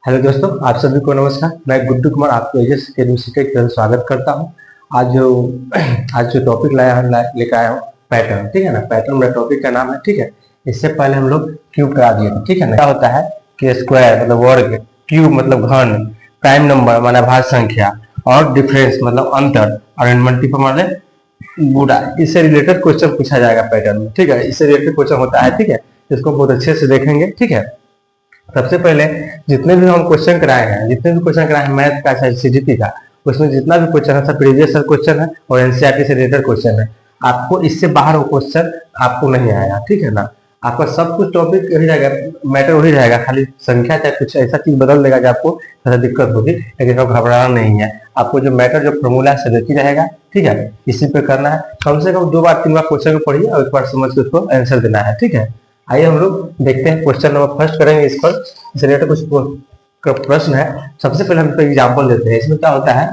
Hello दोस्तों, आप सभी को नमस्कार। मैं गुड्डू कुमार आपको एजेस अकेडमी के तरफ स्वागत करता हूं। आज जो टॉपिक लेकर आया हूं, पैटर्न। ठीक है ना, पैटर्न मेरा टॉपिक का नाम है। ठीक है, इससे पहले हम लोग क्यूब करा दिए थे। ठीक है ना, क्या होता है कि स्क्वायर मतलब वर्ग, क्यूब मतलब घन, प्राइम नंबर माना भाज्य संख्या, और डिफरेंस मतलब अंतर, और मल्टीपल मतलब गुणा। इससे रिलेटेड क्वेश्चन पूछा जाएगा पैटर्न में। ठीक है, इससे रिलेटेड क्वेश्चन होता है। ठीक है, इसको बहुत अच्छे से देखेंगे। ठीक है, सबसे पहले जितने भी हम क्वेश्चन कराए हैं मैथ का चाहे सीजीपी का, उसमें जितना भी क्वेश्चन है सब प्रीवियस क्वेश्चन है और एनसीईआरटी से रिलेटेड क्वेश्चन है। आपको इससे बाहर वो क्वेश्चन आपको नहीं आएगा। ठीक है ना, आपका सब कुछ टॉपिक वही रहेगा, मैटर वही रहेगा, खाली संख्या चाहे कुछ ऐसा चीज बदल देगा जो आपको थोड़ा दिक्कत होगी, लेकिन आपको घबराना नहीं है। आपको जो मैटर जो फॉर्मूला है सब रहेगा। ठीक है, इसी पे करना है। कम से कम 2 बार 3 बार क्वेश्चन को पढ़िए और एक बार समझ के उसको आंसर देना है। ठीक है, आइए हम लोग देखते हैं क्वेश्चन नंबर फर्स्ट करेंगे। इस पर इस रिलेटेड कुछ प्रश्न है। सबसे पहले हम एग्जाम्पल देते हैं। इसमें क्या होता है,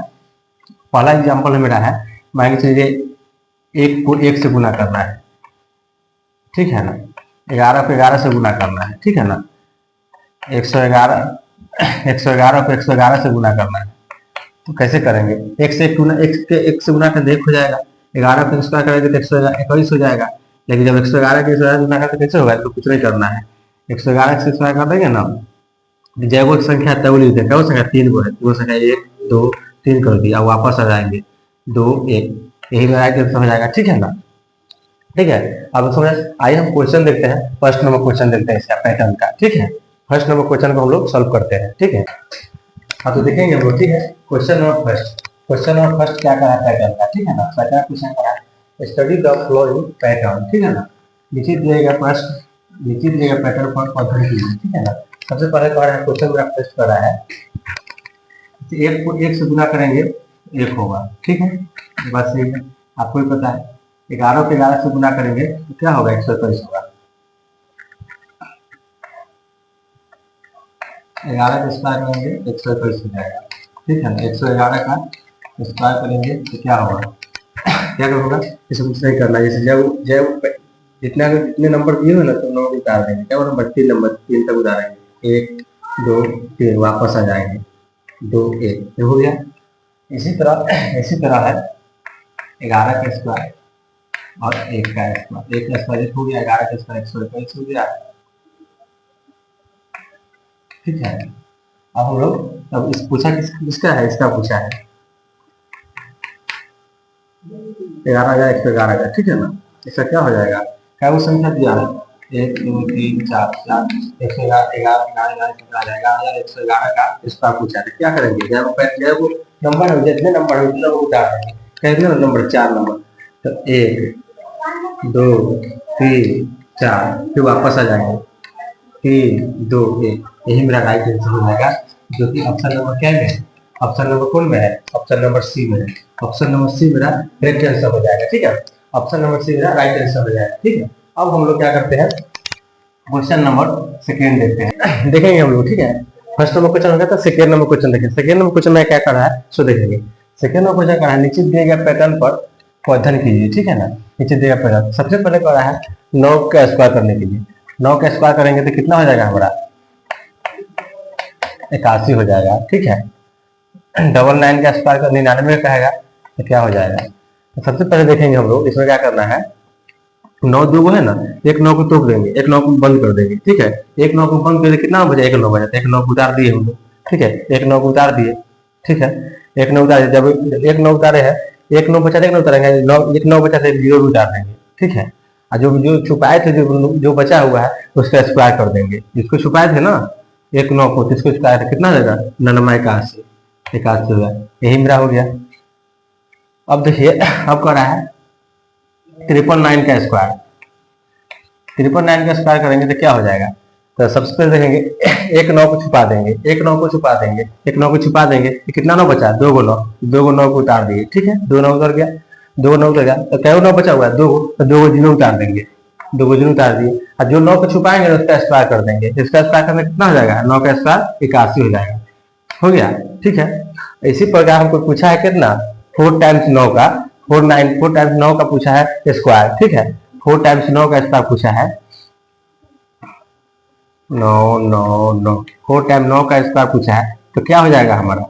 पहला एग्जाम्पल मेरा है, मान के चलिए 1 को 1 से गुना करना है। ठीक है ना, 11 को 11 से गुना करना है। ठीक है ना, 111 को 111 से गुना करना है। तो कैसे करेंगे? 1 से 1 से गुना कर 1 हो जाएगा। 11 को स्क्वायर करेंगे तो 121 हो जाएगा। लेकिन जब 111 के 111 गुना करते कैसे होगा? तो कुछ नहीं करना है, 111 से स्क्वायर कर देंगे ना, जब वो संख्या तब लिख दें। क्या संख्या 3 को है, वो संख्या 1 2 3 कर दिया, वापस आ जाएंगे 2 1, यही मेरा आंसर हो जाएगा। ठीक है ना, ठीक है। अब समझ आइए हम क्वेश्चन देखते हैं। फर्स्ट नंबर क्वेश्चन देखते हैं इसका पैटर्न का। ठीक है, फर्स्ट नंबर क्वेश्चन को हम लोग सॉल्व करते हैं। ठीक है, हाँ तो देखेंगे हम लोग। ठीक है, क्वेश्चन नंबर फर्स्ट क्या कहा पैटर्न का। ठीक है ना, पैटर्न क्वेश्चन का है, स्टडी द फ्लोइंग पैटर्न। ठीक है ना, नीचे दिएगा पैटर्न पर पद्धति कीजिए। ठीक है ना, सबसे पहले कह रहा है क्वेश्चन मेरा फर्स्ट कर रहा है, 1 को 1 से गुना करेंगे 1 होगा। ठीक है, बस ये आपको ही पता है। 11 को 11 से गुना करेंगे तो क्या होगा? 121 होगा। 11 का स्क्वायर करेंगे 121 हो जाएगा। ठीक है ना, 111 का स्क्वायर करेंगे तो क्या होगा? क्या होगा? इसे कुछ नहीं करना। जैसे जब जितने नंबर दिए हो ना तो नंबर उतार देंगे। क्या नंबर 3 तक उतारेंगे, 1 2 3, वापस आ जाएंगे 2 1, हो गया। इसी तरह है 11 का स्क्वायर और 1 का स्क्वायर। 1 का स्क्वायर हो गया, 11 का स्क्वायर 121 हो गया। ठीक है, अब हम लोग अब इस पूछा किसका है, इसका पूछा है 11,111 का। ठीक है ना, इसका क्या हो जाएगा? क्या वो संख्या दिया है? 1 2 3 4 4, 111 का इसका पूछा है। क्या करेंगे? जब वो नंबर है, जितने नंबर है उतने उतार देंगे। कितने नंबर? 4 नंबर। तो 1 2 3 4, फिर वापस आ जाएंगे 3 2 1, यही मेरा राइट आंसर हो जाएगा, जो कि ऑप्शन नंबर क्या है? ऑप्शन नंबर कौन में है? ऑप्शन नंबर सी में है। ऑप्शन नंबर सी मेरा करेक्ट आंसर हो जाएगा। ठीक है, ऑप्शन नंबर सी मेरा राइट आंसर हो जाएगा। ठीक है, अब हम लोग क्या करते हैं, क्वेश्चन नंबर सेकेंड देखते हैं। देखेंगे हम लोग। ठीक है, फर्स्ट नंबर क्वेश्चन हो गया था, सेकेंड नंबर क्वेश्चन देखें। सेकेंड नंबर क्वेश्चन में क्या कर रहा है सो देखेंगे। सेकेंड नंबर क्वेश्चन कर रहा है, नीचे दिए गए पैटर्न पर अध्ययन कीजिए। ठीक है ना, नीचे दिए गए पैटर्न सबसे पहले कर रहा है 9 का स्क्वायर करने के लिए। 9 का स्क्वायर करेंगे तो कितना हो जाएगा हमारा? 81 हो जाएगा। ठीक है, 99 का स्क्वायर कर 99 कहेगा तो क्या हो जाएगा? तो सबसे पहले देखेंगे हम लोग, इसमें क्या करना है, 9 2 है ना, एक 9 को तोड़ देंगे, एक 9 को बंद कर देंगे। ठीक है, एक 9 को बंद कर कितना बचा? 1 9 बचा। 1 9 को उतार दिए हम लोग। ठीक है, 1 9 को उतार दिए। ठीक है, 1 9 उतारे, जब 1 9 उतारे हैं, 1 9 बचा 1 9 उतारेंगे, 1 9 बचा 0 उतार देंगे। ठीक है, और जो छुपाए थे, जो बचा हुआ है उसका स्क्वायर कर देंगे। जिसको छुपाए थे ना 1 9 को, जिसको स्क्वायर कितना हो जाएगा? 99 81 हो गया। यही मेरा हो गया। अब देखिए, अब कर रहा है 999 का स्क्वायर। 999 का स्क्वायर करेंगे तो क्या हो जाएगा? तो सबसे पहले देखेंगे 1 9 को छुपा देंगे, 1 9 को छुपा देंगे, 1 9 को छुपा देंगे। कितना 9 बचा? 2 को 9, 2 को 9 को उतार दिए। ठीक है, 2 9 उतर गया, 2 9 उतर गया। तो क्या 9 बचा हुआ है? 2 को, तो 2 को 0 उतार देंगे, 2 को 0 उतार दिए। और जो 9 को छुपाएंगे उसका स्क्वायर कर देंगे। इसका स्क्वायर करने कितना हो जाएगा? 9 का स्क्वायर 81 हो जाएगा। हो गया। ठीक है, इसी प्रकार हमको पूछा है कितना? 4 टाइम्स 9 का 4 टाइम्स 9 का पूछा है स्क्वायर। ठीक है, 4 टाइम्स 9 का स्क्वायर पूछा है। 9 9 9 4 टाइम 9 का स्क्वायर पूछा है तो क्या हो जाएगा हमारा,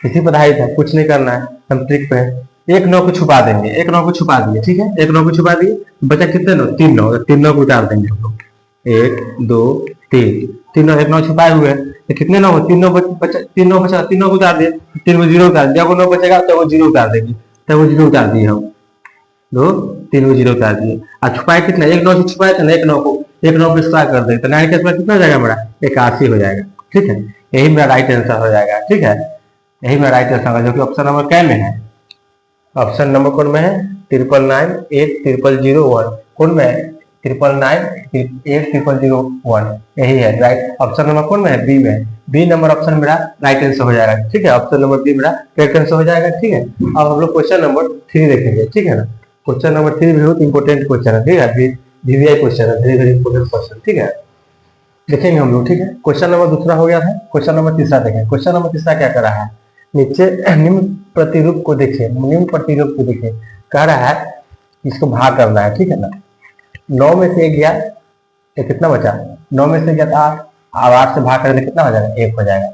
इसी पढ़ाई था, कुछ नहीं करना है, हम ट्रिक पे हैं। एक 9 को छुपा देंगे, एक 9 को छुपा दिए, ठीक है, एक 9 को छुपा दिए, बचा कितने 9, 3 9, 3 9 को उतार देंगे हम लोग, 1 2 3, 3 9, एक 9 छुपाए हुए हैं तो कितने 9 हो, 3 9 बचा, 3 9 बचा, 3 9 को उतार दिए, 3 को 0 उतार दिया, वो 9 बचेगा तो वो 0 उतार देंगे, तो वो 0 उतार दिए हम, दो 3 को 0 उतार दिए। और छुपाए कितना, एक 9 से छुपाए थे ना, एक 9 को स्क्वायर कर देंगे तो 9 के स्क्वायर कितना हो जाएगा हमारा, 81 हो जाएगा, ठीक है, यही मेरा राइट आंसर हो जाएगा, ठीक है, यही मेरा राइट आंसर होगा, जो कि ऑप्शन नंबर क्या में है, ऑप्शन नंबर कौन में है, 9998001, कौन में है, 9998001, यही है राइट, ऑप्शन नंबर कौन में है, बी में है, बी नंबर ऑप्शन मेरा राइट आंसर हो जाएगा, ठीक है, ऑप्शन नंबर बी मेरा राइट आंसर हो जाएगा, ठीक है। अब हम लोग क्वेश्चन नंबर 3 देखेंगे, ठीक है ना, क्वेश्चन नंबर 3 बहुत इंपॉर्टेंट क्वेश्चन है, ठीक है, वीवीआई क्वेश्चन है, वेरी वेरी इंपॉर्टेंट क्वेश्चन, ठीक है, देखेंगे हम लोग, ठीक है। क्वेश्चन नंबर दूसरा हो गया है, क्वेश्चन नंबर तीसरा देखें, क्वेश्चन नंबर तीसरा क्या कर रहा है, नीचे निम्न प्रतिरूप को देखिए, निम्न प्रतिरूप को देखिए, कह रहा है इसको भाग करना है, ठीक है ना, 9 में से 1 गया, ये कितना बचा, 9 में से गया था 8, अब 8 से भाग करने कितना हो जाएगा, 1 हो जाएगा,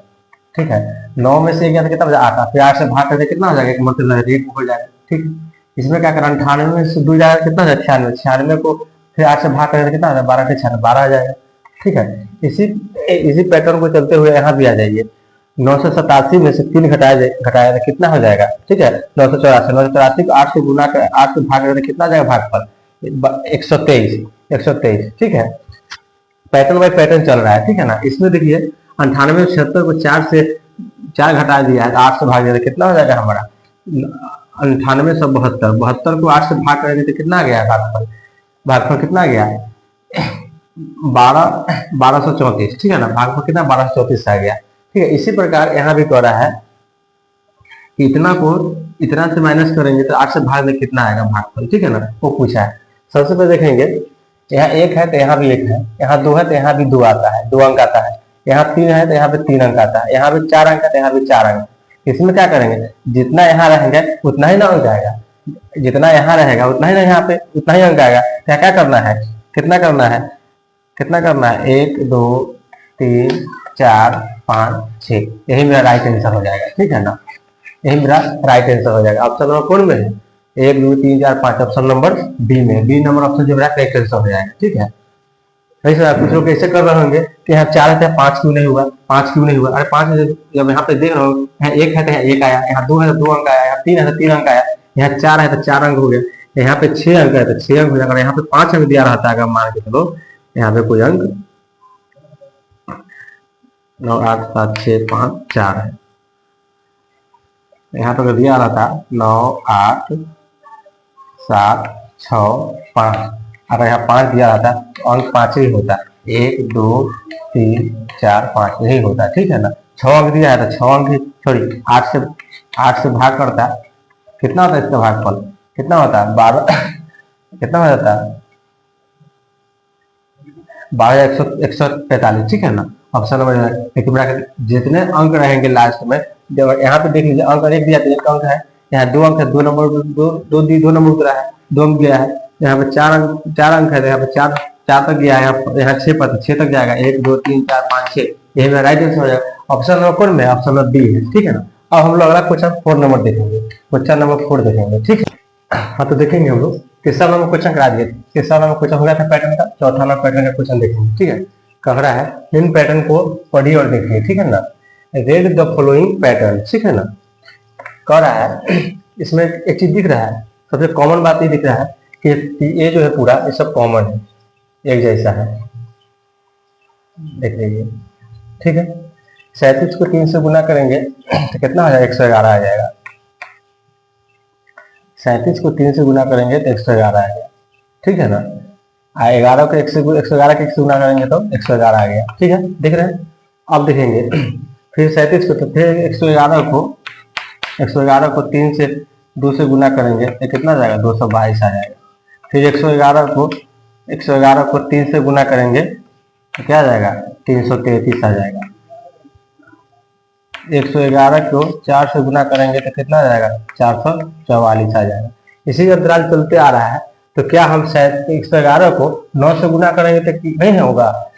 ठीक है, 9 में से 1 गया था कितना बचा 8, फिर 8 से भाग करने कितना हो जाएगा, एक मतलब 1 हो जाएगा, ठीक, इसमें क्या करना, 98 में से 2 जाएगा कितना हो जाएगा, 96, 96 को फिर 8 से भाग करने कितना हो जाएगा, 12 से 96, 12 आ जाएगा, ठीक है, इसी पैटर्न को चलते हुए यहाँ भी आ जाइए, 987 में से 3 घटाया तो कितना हो जाएगा, ठीक है, 984 को 8 से गुना कर 8 से भाग करके कितना आ जाएगा भागफल 123, ठीक है, पैटर्न बाई पैटर्न चल रहा है, ठीक है ना, इसमें देखिए 98 में 76 को 4 घटा दिया है, 8 से भाग दिया तो कितना हो जाएगा हमारा 98 से 72, 72 को 8 से भाग करेंगे तो कितना आ गया भागफल, भागफल कितना आ गया 1234, ठीक है ना, भागफल कितना 1234 आ गया, ठीक है। इसी प्रकार यहाँ भी कह रहा है कि इतना को इतना से माइनस करेंगे तो 8 से भाग में कितना आएगा भागफल, ठीक है ना, वो पूछा है। सबसे पहले देखेंगे यहाँ 1 है तो यहाँ भी 1 है, यहाँ 2 है तो यहाँ भी 2 आता है, 2 अंक आता है, यहाँ 3 है तो यहाँ पे 3 अंक आता है, यहाँ पे 4 अंक है तो यहाँ पे 4 अंक, इसमें क्या करेंगे, जितना यहाँ रहेंगे उतना ही ना हो जाएगा, जितना यहाँ रहेगा उतना ही ना यहाँ पे उतना ही अंक आएगा, क्या करना है, कितना करना है, कितना करना है, 1 2 3 4 5 6, यही मेरा राइट आंसर हो जाएगा, ठीक है ना, यही मेरा राइट आंसर हो जाएगा। ऑप्शन नंबर कौन में है, 1 2 3 4 5, ऑप्शन नंबर बी में, बी नंबर ऑप्शन जो मेरा करेक्ट आंसर हो जाएगा, ठीक है। वैसे कुछ लोग कैसे कर रहे होंगे कि यहाँ 4 है 5 क्यों नहीं हुआ, 5 क्यों नहीं हुआ, अरे 5 जब यहाँ पे देख रहे हो, यहाँ 1 है तो यहाँ 1 आया, यहाँ 2 है तो 2 अंक आया, यहाँ 3 है तो 3 अंक आया, यहाँ 4 है तो 4 अंक हो गया, यहाँ पे 6 अंक है तो 6 अंक हो जाएगा, यहाँ पे 5 अंक दिया रहता है, अगर मान के चलो यहाँ पे कोई अंक 9 8 7 6 5 4 है, यहाँ पर दिया रहा था 9 8 7 6 5, अगर यहाँ 5 दिया रहता तो अंक 5 ही होता, 1 2 3 4 5 यही होता, ठीक है ना, 6 अंक दिया है तो 6 अंक सॉरी 8 से भाग करता, कितना होता है इसका भागफल, कितना होता है 12 कितना हो जाता है 12 145, ठीक है ना, ऑप्शन नंबर, लेकिन मेरा जितने अंक रहेंगे लास्ट में, जब यहाँ पे देख लीजिए अंक 1 दिया तो 1 अंक है, यहाँ 2 अंक है, 2 नंबर 2 नंबर उतरा है, 2 अंक गया है, यहाँ पे 4 अंक है तो यहाँ पे 4 तक गया है, यहाँ 6 पर 6 तक जाएगा, 1 2 3 4 5 6, यही मेरा राइट आंसर हो जाएगा। ऑप्शन नंबर कौन में, ऑप्शन नंबर बी है, ठीक है ना। अब हम लोग अगला क्वेश्चन 4 नंबर देखेंगे, क्वेश्चन नंबर 4 देखेंगे, ठीक है। हाँ तो देखेंगे हम लोग, तीसरा नंबर क्वेश्चन करा दिए, तीसरा नंबर क्वेश्चन हो गया था पैटर्न का, चौथा नंबर पैटर्न का क्वेश्चन देखेंगे, ठीक है। कह रहा है इन पैटर्न को पढ़िए और देखिए, ठीक है ना, रीड द फॉलोइंग पैटर्न, ठीक है ना, कह रहा है इसमें एक चीज दिख रहा है, सबसे कॉमन बात ये दिख रहा है कि ये जो है पूरा ये सब कॉमन है, एक जैसा है, देख लीजिए, ठीक है। 37 को 3 से गुना करेंगे तो कितना आ जाएगा, 111 आ जाएगा, 37 को 3 से गुना करेंगे तो 111 आ गया, ठीक है ना, 11 को 111 के 1 से गुना करेंगे तो 111 आ गया, ठीक है, देख रहे हैं। अब देखेंगे फिर 37 को, तो फिर 111 को 3 से 2 से गुना करेंगे तो कितना जाएगा, 222 आ जाएगा, फिर 111 को 3 से गुना करेंगे तो क्या आ जाएगा, 333 आ जाएगा, 111 को 4 से गुना करेंगे तो कितना आ जाएगा, 444 आ जाएगा। इसी अंतराल चलते आ रहा है, तो क्या हम शायद 111 को 9 से गुना करेंगे तो नहीं होगा,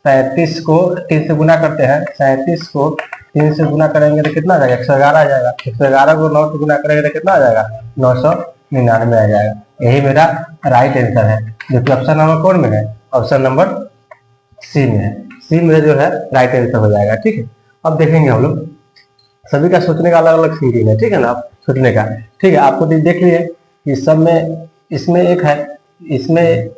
37 को 3 से गुना करते हैं, 37 को 3 से गुना करेंगे तो कितना आ जाएगा, 111 आ जाएगा। 111 को 9 से गुना करेंगे तो कितना आ जाएगा, 999 आ जाएगा। यही मेरा राइट आंसर है, जो कि ऑप्शन नंबर कौन में है, ऑप्शन नंबर सी में है। सी में जो है राइट आंसर हो जाएगा। ठीक है, अब देखेंगे हम लोग, सभी का सोचने का अलग अलग थिंकिंग है, ठीक है ना, आप सोचने का। ठीक है, आपको देख लिए कि सब में, इसमें एक है, इसमें एक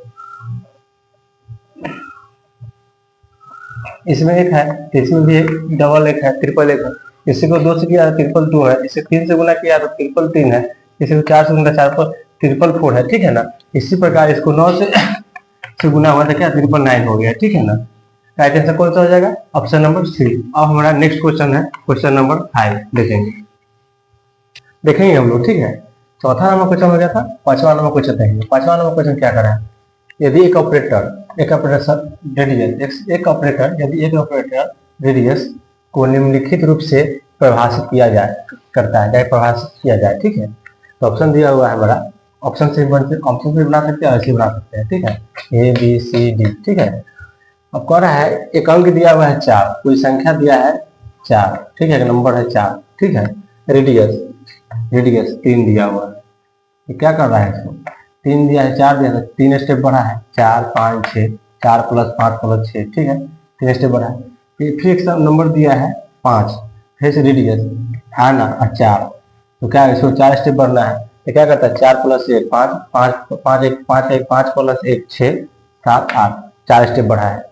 है, इसमें भी एक डबल एक है, ट्रिपल एक है। इसी को 2 से किया तो ट्रिपल 2 है, इसे 3 से गुना किया तो ट्रिपल 3 है, इसी को 4 से गुना 4 पर ट्रिपल 4 है। ठीक है ना, इसी प्रकार इसको 9 से गुना हुआ था क्या, ट्रिपल 9 हो गया। ठीक है ना, राइट आंसर कौन सा हो जाएगा, ऑप्शन नंबर सी। अब हमारा नेक्स्ट क्वेश्चन है क्वेश्चन नंबर 5, देखेंगे हम लोग। ठीक है, चौथा नंबर क्वेश्चन हो गया था, पांचवा नंबर क्वेश्चन देखेंगे। पांचवा नंबर क्वेश्चन क्या करा है, यदि एक ऑपरेटर रेडियस को निम्नलिखित रूप से परिभाषित किया जाए करता है, परिभाषित किया जाए। ठीक है, तो ऑप्शन दिया हुआ है हमारा, ऑप्शन से बना सकते हैं, ऐसे बना सकते हैं। ठीक है, ए बी सी डी। ठीक है, अब कह रहा है एक अंक दिया हुआ है 4, कोई संख्या दिया है 4। ठीक है, नंबर है 4। ठीक है, रेडियस 3 दिया हुआ है, ये क्या कर रहा है, इसको 3 दिया है, 4 दिया है, 3 स्टेप बढ़ा है, 4 5 6, 4 + 5 + 6। ठीक है, 3 स्टेप बढ़ा है। फिर एक नंबर दिया है 5, फिर से रेडियस है ना, और 4, तो क्या इसको 4 स्टेप बढ़ना है, तो क्या करता है, 4 + 1 5, 5 1 5 1 5 + 1 6 7 8, 4 स्टेप बढ़ा है।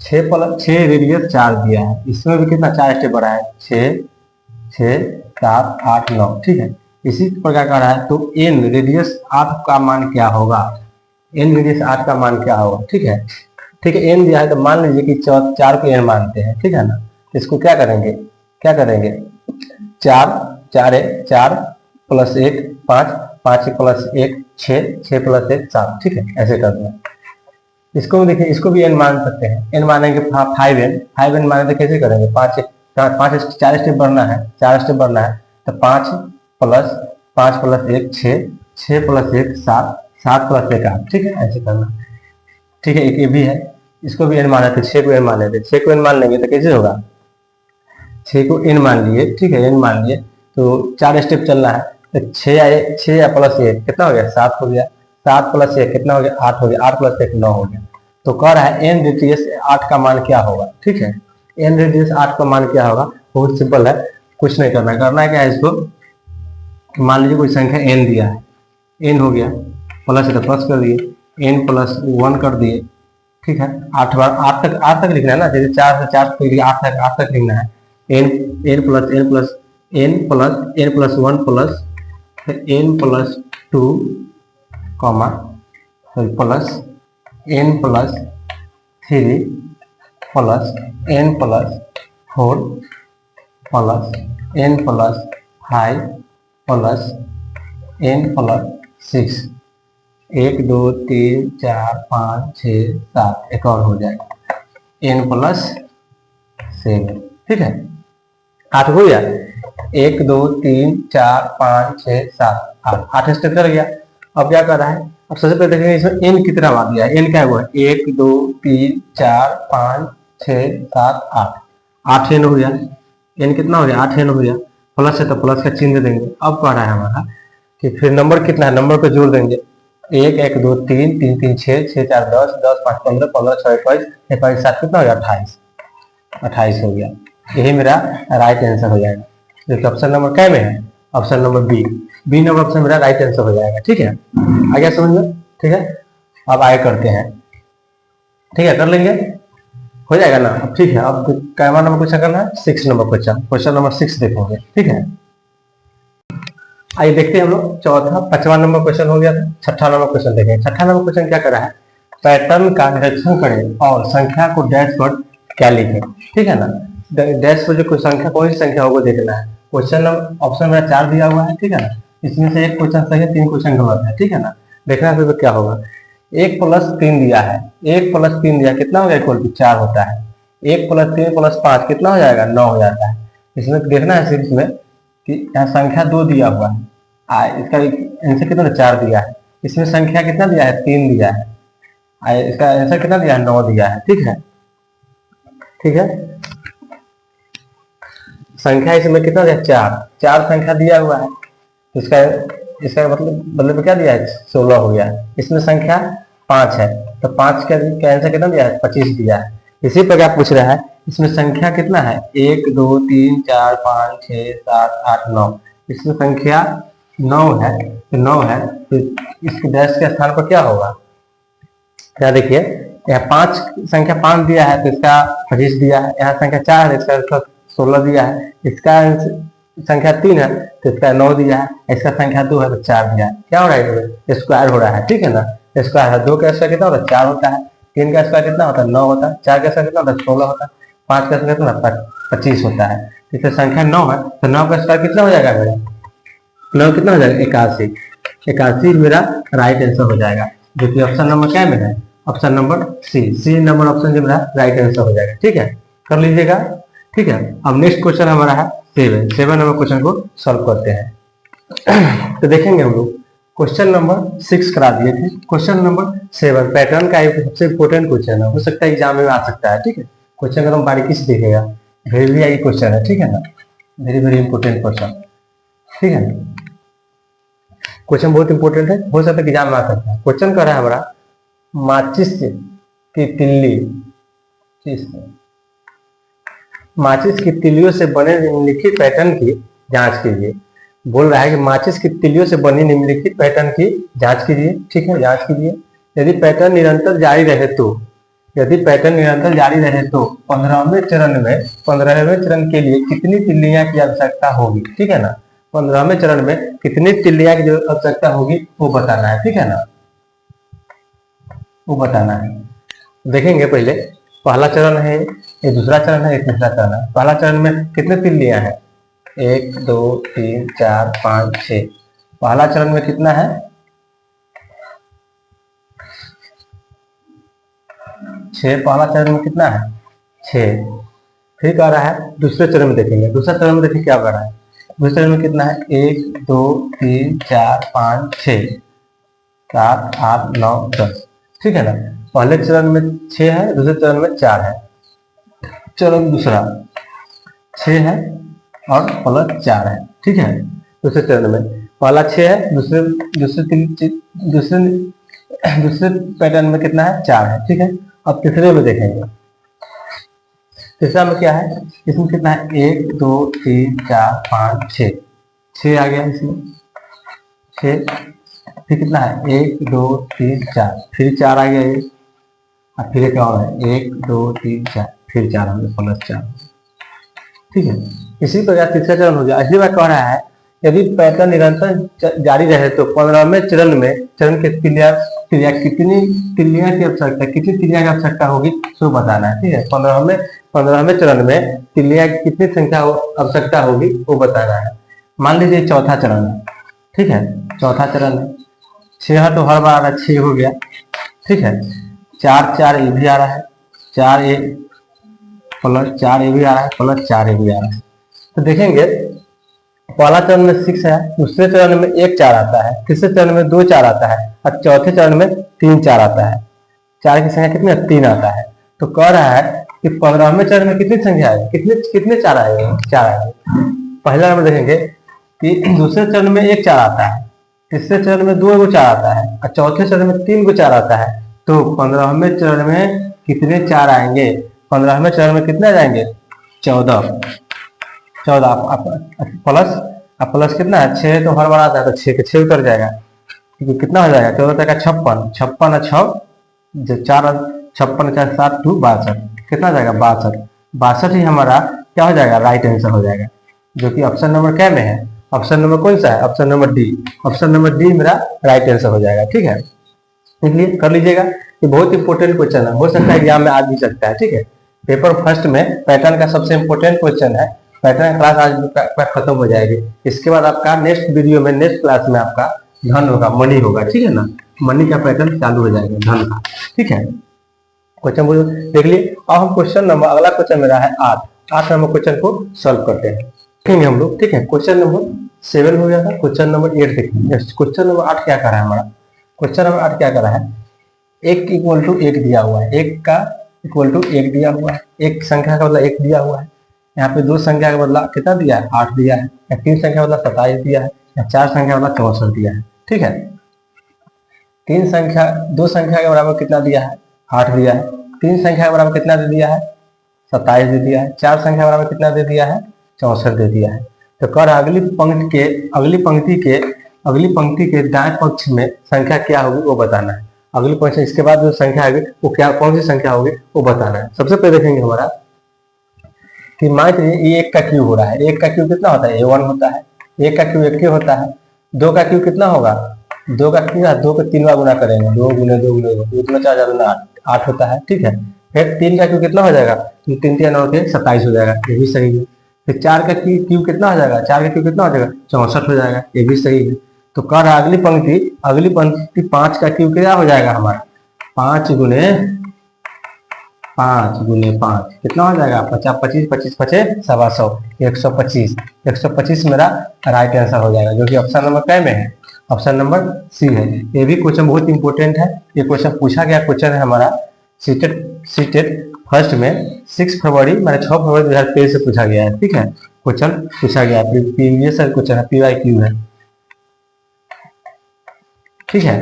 6 रेडियस 4 दिया है, इसमें भी कितना 4 स्टेप बढ़ा है, 6 6 7 8 9। ठीक है, इसी प्रकार का रहा है, तो एन रेडियस 8 का मान क्या होगा, एन रेडियस 8 का मान क्या होगा। ठीक है, एन दिया है, तो मान लीजिए कि 4 को एन मानते हैं। ठीक है ना, इसको क्या करेंगे 4 4 + 1 5, 5 + 1 6, 6 + 1 7। ठीक है, ऐसे करना है। इसको देखिए, इसको भी एन मान सकते हैं, एन मानेंगे 5n माने तो कैसे करेंगे, 4 स्टेप बढ़ना है, 4 स्टेप बढ़ना है, तो 5 + 1 6, 6 + 1 7, 7 + 1 8। ठीक है, ऐसे करना। ठीक है, एक ये भी है, इसको भी एन माना थे, 6 को एन मान लेते, 6 को एन मान लेंगे तो कैसे होगा, 6 को एन मान लिए। ठीक है, एन मान लिए, तो 4 स्टेप चलना है, तो 6 या +1 कितना हो गया, 7 हो गया, 7 + 1 कितना हो गया, 8 हो गया, 8 + 1 9 हो गया। तो कह रहा है एन रेडियस 8 का मान क्या होगा। ठीक है, एन रेडियस 8 का मान क्या होगा, बहुत सिंपल है, कुछ नहीं करना है क्या है, इसको मान लीजिए कोई संख्या एन दिया है, एन हो गया, प्लस है तो प्लस कर दिए, एन + 1 कर दिए। ठीक है, 8 बार 8 तक लिखना है ना, जैसे 4 से 4 तक 8 तक लिखना है, N N plus N plus N plus N plus 1 plus N plus 2 comma plus N plus 3 plus N plus 4 plus N plus 5 plus N plus 6, 1 2 3 4 5 6 7, एक और हो जाएगा एन प्लस 7। ठीक है, 8 हो गया, 1 2 3 4 5 6 7 8, 8 स्टेप चल गया। अब क्या कर रहा है, अब सबसे पहले देखेंगे इसमें एन कितना बार दिया है, एन क्या हुआ है, 1 2 3 4 5 6 7 8, 8 एन हो गया, एन कितना हो गया, 8 एन हो गया, प्लस है तो प्लस का चिन्ह देंगे। अब कह रहा है हमारा कि फिर नंबर कितना है, नंबर को जोड़ देंगे, 1 1 2 3 3 3 6 6 4 10 10 5 15 15 6 21 21 7 कितना हो गया, 28 हो गया। यही मेरा राइट आंसर हो जाएगा, जो कि ऑप्शन नंबर क्या में है, option number B number option मेरा राइट आंसर हो जाएगा। ठीक है, आ गया समझ में। ठीक है, अब आगे करते हैं, ठीक है, कर लेंगे, हो जाएगा ना। अब ठीक है, अब कैमरा नंबर क्वेश्चन करना है, 6 नंबर क्वेश्चन नंबर 6 देखेंगे। ठीक है, आइए देखते हैं हम लोग चौथा 5वां नंबर क्वेश्चन हो गया था, 6ठा नंबर क्वेश्चन देखेंगे। 6ठा नंबर क्वेश्चन क्या करा है, पैटर्न का निरीक्षण करें और संख्या को डैश पर क्या लिखें। ठीक है ना, डैश पर जो कोई संख्या, कौन सी संख्या होगा देखना है। क्वेश्चन ऑप्शन मेरा 4 दिया हुआ है। ठीक है ना, इसमें से एक क्वेश्चन सही है, 3 क्वेश्चन गलत है। ठीक है ना, देखना फिर क्या होगा। 1 + 3 दिया है, 1 + 3 दिया कितना हो गया, इक्वल टू 4 होता है। 1 + 3 + 5 कितना हो जाएगा, 9 हो जाता है। इसमें देखना है सिर्फ इसमें कि यहाँ संख्या 2 दिया हुआ है, इसका आंसर कितना 4 दिया है, इसमें संख्या कितना दिया है, 3 दिया है, इसका आंसर कितना दिया है, 9 दिया है। ठीक है, ठीक है। संख्या इसमें कितना दिया, 4 4 संख्या दिया हुआ है, इसका इसका मतलब क्या दिया है, 16 हो गया। इसमें संख्या 5 है, तो 5 का आंसर कितना दिया है, 25 दिया है। इसी प्रकार पूछ रहा है इसमें संख्या कितना है, 1 2 3 4 5 6 7 8 9, इसमें संख्या 9 है, तो 9 है, तो इसके डैश के स्थान पर क्या होगा, क्या देखिए, यहाँ 5 संख्या 5 दिया है तो इसका 25 दिया है, यहाँ संख्या 4 है इसका 16 दिया है, इसका संख्या 3 है तो इसका 9 दिया है, इसका संख्या 2 है तो 4 दिया है। क्या हो रहा है, स्क्वायर हो रहा है, ठीक है ना। स्क्वायर है, 2 का स्क्वायर कितना होता है, 4 होता है, 3 का स्क्वायर कितना होता है, 9 होता है, 4 का स्क्वायर कितना होता है, 16 होता है, 5 का स्क्वायर कितना होता है, 25 होता है। इससे संख्या 9 है तो 9 का स्क्वायर कितना हो जाएगा मेरा, 9 कितना हो जाएगा, 81। 81 मेरा राइट आंसर हो जाएगा, जो कि ऑप्शन नंबर क्या में है, option number C number option जो मेरा राइट आंसर हो जाएगा। ठीक है, कर लीजिएगा। ठीक है, अब नेक्स्ट क्वेश्चन हमारा है 7 नंबर क्वेश्चन को सॉल्व करते हैं। तो देखेंगे हम लोग क्वेश्चन नंबर 6 करा दिए थे, क्वेश्चन नंबर 7 पैटर्न का एक सबसे इंपोर्टेंट क्वेश्चन है, हो सकता है एग्जाम में आ सकता है। ठीक है, क्वेश्चन एकदम बारीकी से देखेगा, वेरी आई क्वेश्चन है, ठीक है ना, वेरी वेरी इंपोर्टेंट क्वेश्चन। ठीक है, क्वेश्चन बहुत इंपोर्टेंट है, हो सकता है एग्जाम में आ सकता है। क्वेश्चन कर रहा है हमारा माचिस की तिल्ली, माचिस की तिल्लियों से बने निम्नलिखित पैटर्न की जांच कीजिए। बोल रहा है कि माचिस की तिल्लियों से बनी निम्नलिखित पैटर्न की जांच कीजिए। ठीक है, जांच कीजिए। यदि पैटर्न निरंतर जारी रहे तो, यदि पैटर्न निरंतर जारी रहे तो 15वें चरण के लिए कितनी तिल्लियां की आवश्यकता होगी। ठीक है ना, 15वें चरण में कितनी तिल्लियां की जो आवश्यकता होगी वो बताना है। ठीक है ना, वो बताना है। देखेंगे पहले पहला चरण है, ये दूसरा चरण है, एक तीसरा चरण है। पहला चरण में कितने तिल्लियां हैं, 1 2 3 4 5 6। पहला चरण में कितना है, 6। पहला चरण में कितना है, 6। फिर कह रहा है दूसरे चरण में, देखेंगे दूसरा चरण में, देखिए क्या कर रहा है। दूसरे चरण में कितना है, 1 2 3 4 5 6 7 8 9 10। ठीक है ना, पहले चरण में 6 है, दूसरे चरण में 4 है। चरण दूसरा 6 है और प्लस 4 है। ठीक है, दूसरे चरण में पहला 6 है, दूसरे पैटर्न में कितना है, 4 है। ठीक है, अब तीसरे में देखेंगे, तीसरा में क्या है, इसमें कितना है, 1 2 3 4 5 6 6 आ गया इसमें 6। फिर कितना है, 1 2 3 4, फिर 4 आ गया ये, और फिर क्या हो रहा है, 1 2 3 4, फिर 4 हो गया, प्लस 4। ठीक है, इसी प्रकार तीसरा चरण हो गया। इसी बार कह रहा है यदि पैटर्न निरंतर जारी रहे तो 15वें चरण में चरण के कितनी तिल्लियां की आवश्यकता, कितनी तिल्लियां की आवश्यकता होगी सो बताना है। ठीक है, 15वें चरण में तिल्लियां की कितनी संख्या आवश्यकता होगी वो बताना है। मान लीजिए चौथा चरण है। ठीक है, चौथा चरण है, 6 है तो हर बार आ रहा है, 6 हो गया। ठीक है, 4 4 ये भी आ रहा है, 4 ये प्लस 4 ये भी आ रहा है, प्लस 4 ये भी आ रहा है। तो देखेंगे पहला चरण में 6 है, दूसरे चरण में 1 4 आता है, तीसरे चरण में 2 4 आता है, और चौथे चरण में 3 4 आता है। 4 की संख्या कितनी है, 3 आता है। तो कह रहा है कि 15वें चरण में कितनी संख्या है, कितने 4 आएंगे, 4 आएंगे। पहला नंबर देखेंगे कि दूसरे चरण में 1 4 आता है, तीसरे चरण में 2 4 आता है, और चौथे चरण में 3 4 आता है। तो 15वें चरण में कितने 4 आएंगे, 15वें चरण में कितने जाएंगे, 14 प्लस कितना है, 6 तो हर बार आता है, तो 6 के 6 उतर जाएगा, क्योंकि कितना हो जाएगा, 14 का 56 और 6 जो 4 56 4 7 2 62, कितना जाएगा, 62 ही हमारा क्या हो जाएगा, राइट आंसर हो जाएगा, जो कि ऑप्शन नंबर क्या में है, ऑप्शन नंबर कौन सा है, option number D. Option number D मेरा राइट आंसर हो जाएगा। ठीक है, इसलिए कर लीजिएगा, ये बहुत इंपॉर्टेंट क्वेश्चन है, हो सकता है एग्जाम में आ भी सकता है। ठीक है, पेपर फर्स्ट में पैटर्न का सबसे इंपॉर्टेंट क्वेश्चन है। पैटर्न क्लास आज खत्म हो जाएगी, इसके बाद आपका नेक्स्ट वीडियो में, नेक्स्ट क्लास में आपका धन होगा, मनी होगा। ठीक है ना, मनी का पैटर्न चालू हो जाएगा, धन का। ठीक है, क्वेश्चन बोलो देख लिए। अब हम क्वेश्चन नंबर, अगला क्वेश्चन मेरा है 8 नंबर क्वेश्चन को सॉल्व करते हैं, देखेंगे हम लोग। ठीक है, क्वेश्चन नंबर 7 हो गया था, क्वेश्चन नंबर 8 देखेंगे। क्वेश्चन नंबर 8 क्या कर रहा है हमारा, क्वेश्चन नंबर 8 क्या कर रहा है, 1 = 1 दिया हुआ है, 1 का इक्वल टू 1 दिया हुआ है, एक संख्या का बदला 1 दिया हुआ है। यहाँ पे दो संख्या का बदला कितना दिया है, 8 दिया है। या तीन संख्या का बदला 27 दिया है। या चार संख्या का बदला 64 दिया है। ठीक है, तीन संख्या दो संख्या के बराबर कितना दिया है, 8 दिया है। तीन संख्या के बराबर कितना दे दिया है, 27 दे दिया है। चार संख्या के बराबर कितना दे दिया है, 64 दे दिया है। तो कर अगली पंक्ति के दाएं पक्ष में संख्या क्या होगी वो बताना है। अगली पंक्ति इसके बाद जो संख्या आएगी वो क्या, कौन सी संख्या होगी वो बताना है। सबसे पहले देखेंगे हमारा कि मान लीजिए एक का क्यूब हो रहा है। एक का क्यूब कितना होता है, A1 होता है। एक का क्यूब 1 होता है। दो का क्यूब कितना होगा, दो का क्यूब है, दो को 3 बार गुना करेंगे, 2 गुने 2 गुने 2, इतना 4 4 8 होता है। ठीक है, फिर तीन का क्यूब कितना हो जाएगा, तो 3 3 9 के 27 हो जाएगा, ये भी सही है। फिर चार का क्यूब कितना हो जाएगा, चार का क्यूब कितना हो जाएगा, 64 हो जाएगा, ये भी सही है। तो कह रहा अगली पंक्ति 5 का क्यूब क्या हो जाएगा हमारा, 5 गुने 5 कितना हो जाएगा, 50 25 25 पचे 125, 125 125 मेरा राइट आंसर हो जाएगा, जो कि ऑप्शन नंबर कै में है, ऑप्शन नंबर सी है। ये भी क्वेश्चन बहुत इंपॉर्टेंट है। ये क्वेश्चन पूछा गया क्वेश्चन है हमारा सीटेट फर्स्ट में 6 फरवरी मैंने 6 फरवरी 2023 से पूछा गया है। ठीक है, क्वेश्चन पूछा गया प्रीवियस क्वेश्चन है, PYQ है। ठीक है,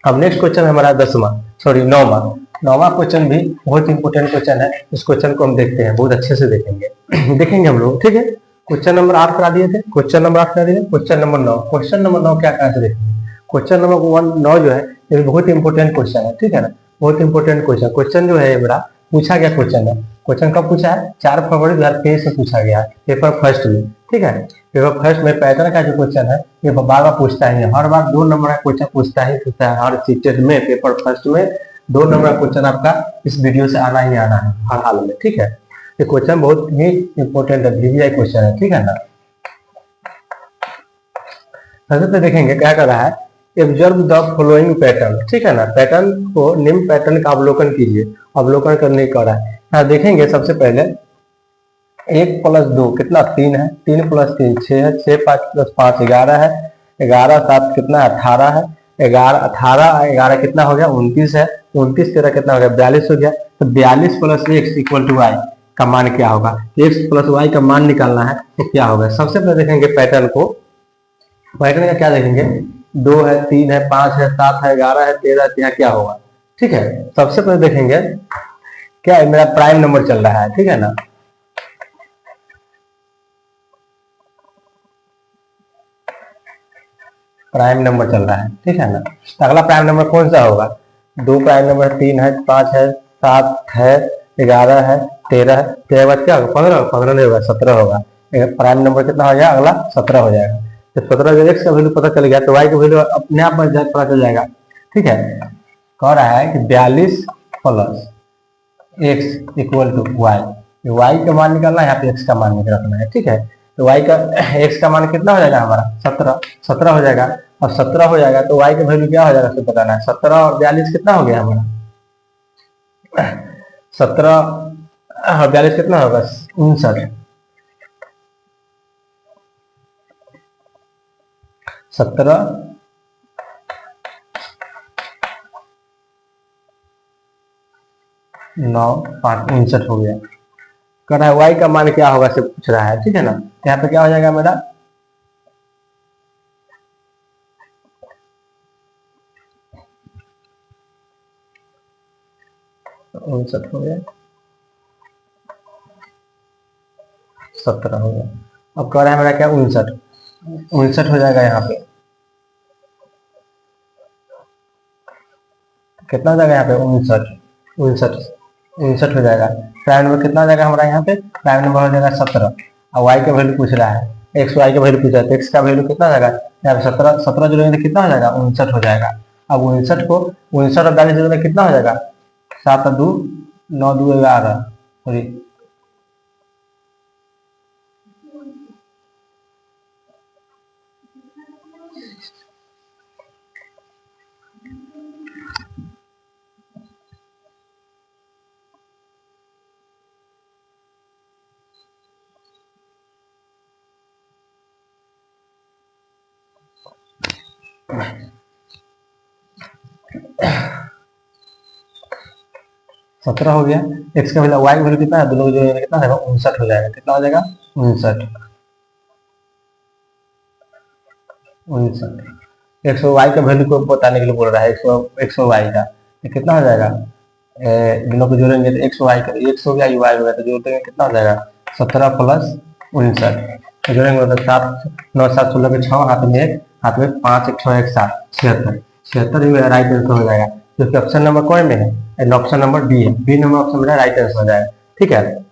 अब नेक्स्ट क्वेश्चन हमारा 9वां क्वेश्चन भी बहुत इंपॉर्टेंट क्वेश्चन है। इस क्वेश्चन को हम देखते हैं, बहुत अच्छे से देखेंगे देखेंगे हम लोग। ठीक है, क्वेश्चन नंबर 8 करा दिए थे, क्वेश्चन नंबर 8 करा दिए, क्वेश्चन नंबर 9, क्वेश्चन नंबर 9 क्या कहा देखेंगे। क्वेश्चन नंबर 9 जो है ये बहुत इंपॉर्टेंट क्वेश्चन है। ठीक है ना, बहुत इंपॉर्टेंट क्वेश्चन जो है ये मेरा पूछा गया क्वेश्चन है। क्वेश्चन कब पूछा है, 4 फरवरी 2023 से पूछा गया है, पेपर फर्स्ट में। ठीक है, पेपर फर्स्ट में पैटर्न का जो क्वेश्चन है ये बार बार पूछता ही है, हर बार 2 नंबर का क्वेश्चन पूछता है हर सीटेट में। पेपर फर्स्ट में 2 नंबर का क्वेश्चन आपका इस वीडियो से आना ही आना है हर हाल में। ठीक है, ये क्वेश्चन बहुत ही इंपॉर्टेंट है, VVI क्वेश्चन है। ठीक है ना, सबसे पहले देखेंगे क्या कर रहा है, ऑब्जर्व द फॉलोइंग पैटर्न। ठीक है ना, पैटर्न को निम्न पैटर्न का अवलोकन कीजिए, अवलोकन करने का रहा है। यहाँ देखेंगे सबसे पहले 1 + 2 कितना 3 है, 3 + 3 6 है, 6 5 + 5 11 है, 11 7 कितना 18 है, 11 18 11 कितना हो गया 29 है, 29 13 कितना हो गया 42 हो गया। तो 42 + x = y का मान क्या होगा, x + y का मान निकालना है तो क्या होगा। सबसे पहले देखेंगे पैटर्न को, पैटर्न का क्या देखेंगे, 2 है 3 है 5 है 7 है 11 है 13 है, क्या होगा। ठीक है, सबसे पहले देखेंगे क्या है, मेरा प्राइम नंबर चल रहा है। ठीक है ना, प्राइम नंबर चल रहा है। ठीक है ना, तो अगला प्राइम नंबर कौन सा होगा, 2 प्राइम नंबर 3 है 5 है 7 है 11 है 13 है, 13 बाद क्या होगा 15, 15 नहीं होगा 17 होगा। प्राइम नंबर कितना हो जाएगा, अगला 17 हो जाएगा। तो 17 जब एक्स का वैल्यू पता चल गया तो वाई का वैल्यू अपने आप पता चल जाएगा। ठीक है, कह रहा है कि 42 + x = y, वाई का मान निकालना है, यहाँ पे एक्स का मान रखना है। ठीक है, तो वाई का एक्स का मान कितना हो जाएगा हमारा 17, 17 हो जाएगा। अब 17 हो जाएगा तो वाई का वैल्यू क्या हो जाएगा तो बताना है। 17 और 42 कितना हो गया हमारा 17 और 42 कितना होगा 59, 17 9 5 59 हो गया। कह रहा है वाई का मान क्या होगा से पूछ रहा है। ठीक है ना, तो यहाँ पे क्या हो जाएगा मेरा 59 हो गया, 17 हो गया। अब कह रहा है मेरा क्या 59 हो जाएगा। यहाँ पे कितना हो जाएगा, यहाँ पे 59 हो जाएगा। प्राइम नंबर कितना हो जाएगा हमारा, यहाँ पे प्राइम नंबर हो जाएगा 17। और वाई का वैल्यू पूछ रहा है, एक्स वाई का वैल्यू पूछ रहा है, तो एक्स का वैल्यू कितना हो जाएगा, यहाँ पे 17 17 जोड़ेंगे तो कितना हो जाएगा 59 हो जाएगा। अब 59 को 59 और 42 जोड़ेंगे कितना हो जाएगा 7 2 9 2 11, सॉरी 17 हो गया। एक्स का वैल्यू वाई का वैल्यू कितना है, दोनों को जोड़ेंगे कितना है, 59 हो जाएगा। कितना हो जाएगा, 59। 59 एक्स और वाई का वैल्यू को बताने के लिए बोल रहा है, एक्स और वाई का, तो कितना हो जाएगा, दोनों को जोड़ेंगे तो एक्स वाई का एक्स हो गया, यू वाई हो गया, तो जोड़ देंगे कितना हो जाएगा, 17 प्लस 59। तो जोड़ेंगे मतलब 7 9 7 16 के 6, हाथ में 1, हाथ में 5 1 6 1 7 76। 76 ही मेरा राइट आंसर हो जाएगा, क्योंकि ऑप्शन नंबर कौन में है, ऑप्शन नंबर बी है। बी नंबर ऑप्शन मेरा राइट आंसर हो जाएगा। ठीक है,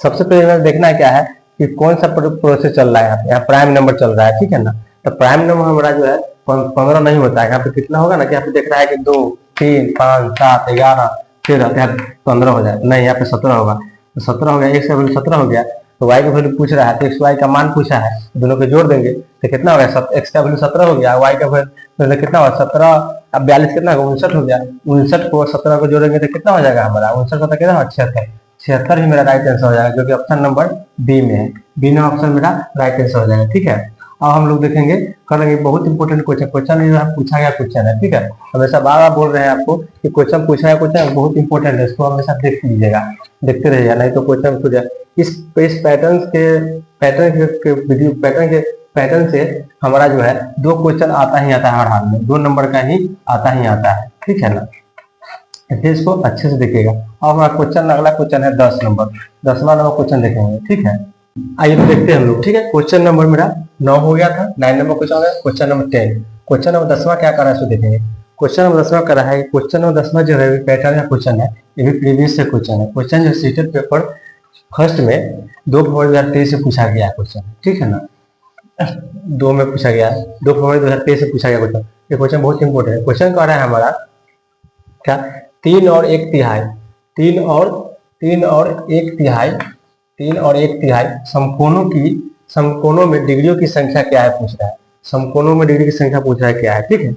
सबसे पहले देखना है क्या है कि कौन सा प्रोसेस चल रहा है, यहाँ प्राइम नंबर चल रहा है। ठीक है ना, तो प्राइम नंबर हमारा जो है 15 नहीं होता है। यहाँ पे कितना होगा ना कि यहाँ पे देख रहा है कि 2 3 5 7 11 13 15 हो जाए, नहीं यहाँ पे 17 होगा। तो 17 हो गया, एक्स का वैल्यू 17 हो गया, तो वाई का वैल्यू पूछ रहा है, तो एक्स वाई का मान पूछा है, दोनों को जोड़ देंगे तो कितना हो गया, एक्स का वैल्यू 17 हो गया, वाई का वैल्यू कितना होगा 17, अब 42 कितना होगा, 59 हो गया। 59 को 17 को जोड़ेंगे तो कितना हो जाएगा हमारा, 59 का कितना होगा, 76। 76 ही मेरा राइट आंसर हो जाएगा, जो कि ऑप्शन नंबर बी में है। बी नंबर ऑप्शन मेरा राइट आंसर हो जाएगा। ठीक है, अब हम लोग देखेंगे, करेंगे बहुत इंपॉर्टेंट क्वेश्चन, क्वेश्चन जो है पूछा गया क्वेश्चन है। ठीक है, हमेशा बार बार बोल रहे हैं आपको कि क्वेश्चन पूछा गया क्वेश्चन बहुत इंपॉर्टेंट है, इसको हमेशा देख लीजिएगा, देखते रहिएगा, नहीं तो क्वेश्चन पूछ जाए। इस पैटर्न से हमारा जो है 2 क्वेश्चन आता ही आता है हर हाल में, 2 नंबर का ही आता ही आता है। ठीक है ना, इसलिए इसको अच्छे से देखिएगा। अब हमारा क्वेश्चन, अगला क्वेश्चन है 10 नंबर, 10वां नंबर क्वेश्चन देखेंगे। ठीक है, आइए तो देखते हैं हम लोग। ठीक है, क्वेश्चन नंबर मेरा 9 हो गया था, 9 नंबर क्वेश्चन है, क्वेश्चन नंबर 10। क्वेश्चन नंबर 10वां क्या कर रहा है इसको देखेंगे। क्वेश्चन नंबर 10वां कर रहा है, क्वेश्चन नंबर 10वां जो है पैटर्न का क्वेश्चन है, ये भी प्रीवियस से क्वेश्चन है। क्वेश्चन जो सीटेड पेपर फर्स्ट में 2 फरवरी 2023 से पूछा गया क्वेश्चन। ठीक है ना, 2 में पूछा गया, 2 फरवरी 2023 से पूछा गया क्वेश्चन। ये क्वेश्चन बहुत इंपॉर्टेंट है। क्वेश्चन कह रहा है हमारा क्या, 3 और 1 तिहाई, 3 और 1 तिहाई, 3 और 1 तिहाई समकोणों में डिग्रियों की संख्या क्या है पूछ रहा है। समकोणों में डिग्री की संख्या पूछ रहा है क्या है। ठीक है,